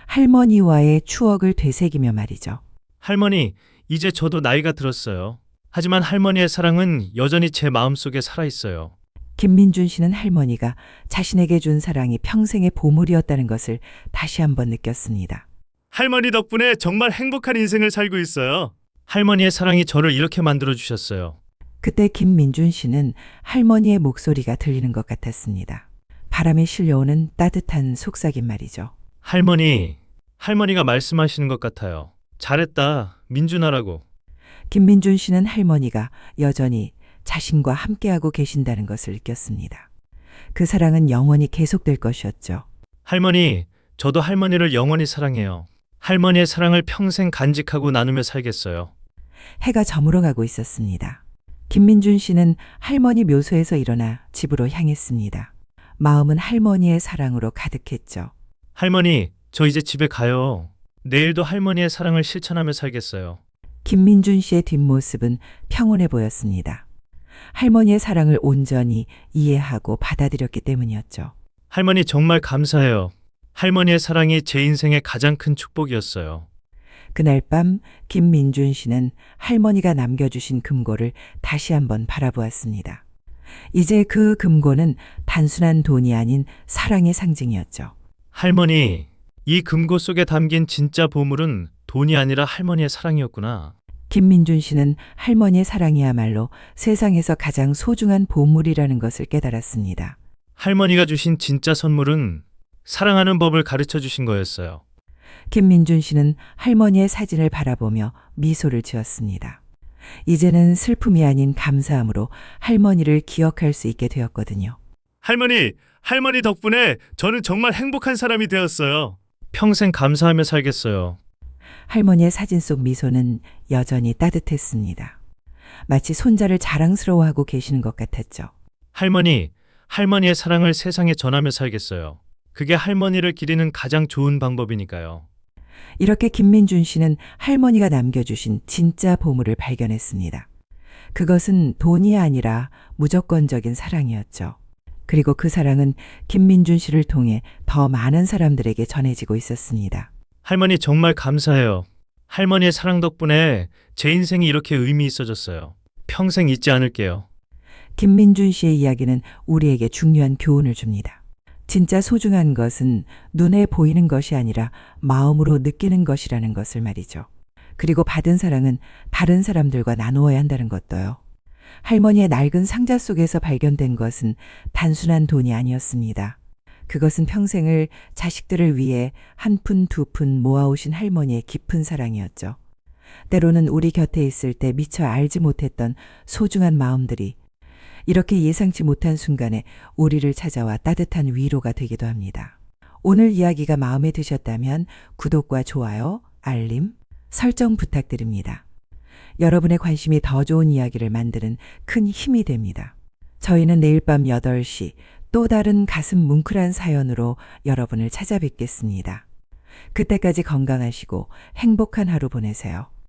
할머니와의 추억을 되새기며 말이죠. 할머니, 이제 저도 나이가 들었어요. 하지만 할머니의 사랑은 여전히 제 마음속에 살아있어요. 김민준 씨는 할머니가 자신에게 준 사랑이 평생의 보물이었다는 것을 다시 한번 느꼈습니다. 할머니 덕분에 정말 행복한 인생을 살고 있어요. 할머니의 사랑이 저를 이렇게 만들어주셨어요. 그때 김민준 씨는 할머니의 목소리가 들리는 것 같았습니다. 바람에 실려오는 따뜻한 속삭임 말이죠. 할머니가 말씀하시는 것 같아요. 잘했다, 민준아라고. 김민준 씨는 할머니가 여전히 자신과 함께하고 계신다는 것을 느꼈습니다. 그 사랑은 영원히 계속될 것이었죠. 할머니, 저도 할머니를 영원히 사랑해요. 할머니의 사랑을 평생 간직하고 나누며 살겠어요. 해가 저물어가고 있었습니다. 김민준 씨는 할머니 묘소에서 일어나 집으로 향했습니다. 마음은 할머니의 사랑으로 가득했죠. 할머니, 저 이제 집에 가요. 내일도 할머니의 사랑을 실천하며 살겠어요. 김민준 씨의 뒷모습은 평온해 보였습니다. 할머니의 사랑을 온전히 이해하고 받아들였기 때문이었죠. 할머니 정말 감사해요. 할머니의 사랑이 제 인생의 가장 큰 축복이었어요. 그날 밤 김민준 씨는 할머니가 남겨주신 금고를 다시 한번 바라보았습니다. 이제 그 금고는 단순한 돈이 아닌 사랑의 상징이었죠. 할머니, 이 금고 속에 담긴 진짜 보물은 돈이 아니라 할머니의 사랑이었구나. 김민준 씨는 할머니의 사랑이야말로 세상에서 가장 소중한 보물이라는 것을 깨달았습니다. 할머니가 주신 진짜 선물은 사랑하는 법을 가르쳐 주신 거였어요. 김민준 씨는 할머니의 사진을 바라보며 미소를 지었습니다. 이제는 슬픔이 아닌 감사함으로 할머니를 기억할 수 있게 되었거든요. 할머니 덕분에 저는 정말 행복한 사람이 되었어요. 평생 감사하며 살겠어요. 할머니의 사진 속 미소는 여전히 따뜻했습니다. 마치 손자를 자랑스러워하고 계시는 것 같았죠. 할머니의 사랑을 세상에 전하며 살겠어요. 그게 할머니를 기리는 가장 좋은 방법이니까요. 이렇게 김민준 씨는 할머니가 남겨주신 진짜 보물을 발견했습니다. 그것은 돈이 아니라 무조건적인 사랑이었죠. 그리고 그 사랑은 김민준 씨를 통해 더 많은 사람들에게 전해지고 있었습니다. 할머니 정말 감사해요. 할머니의 사랑 덕분에 제 인생이 이렇게 의미 있어졌어요. 평생 잊지 않을게요. 김민준 씨의 이야기는 우리에게 중요한 교훈을 줍니다. 진짜 소중한 것은 눈에 보이는 것이 아니라 마음으로 느끼는 것이라는 것을 말이죠. 그리고 받은 사랑은 다른 사람들과 나누어야 한다는 것도요. 할머니의 낡은 상자 속에서 발견된 것은 단순한 돈이 아니었습니다. 그것은 평생을 자식들을 위해 한 푼 두 푼 모아오신 할머니의 깊은 사랑이었죠. 때로는 우리 곁에 있을 때 미처 알지 못했던 소중한 마음들이 이렇게 예상치 못한 순간에 우리를 찾아와 따뜻한 위로가 되기도 합니다. 오늘 이야기가 마음에 드셨다면 구독과 좋아요, 알림, 설정 부탁드립니다. 여러분의 관심이 더 좋은 이야기를 만드는 큰 힘이 됩니다. 저희는 내일 밤 8시 또 다른 가슴 뭉클한 사연으로 여러분을 찾아뵙겠습니다. 그때까지 건강하시고 행복한 하루 보내세요.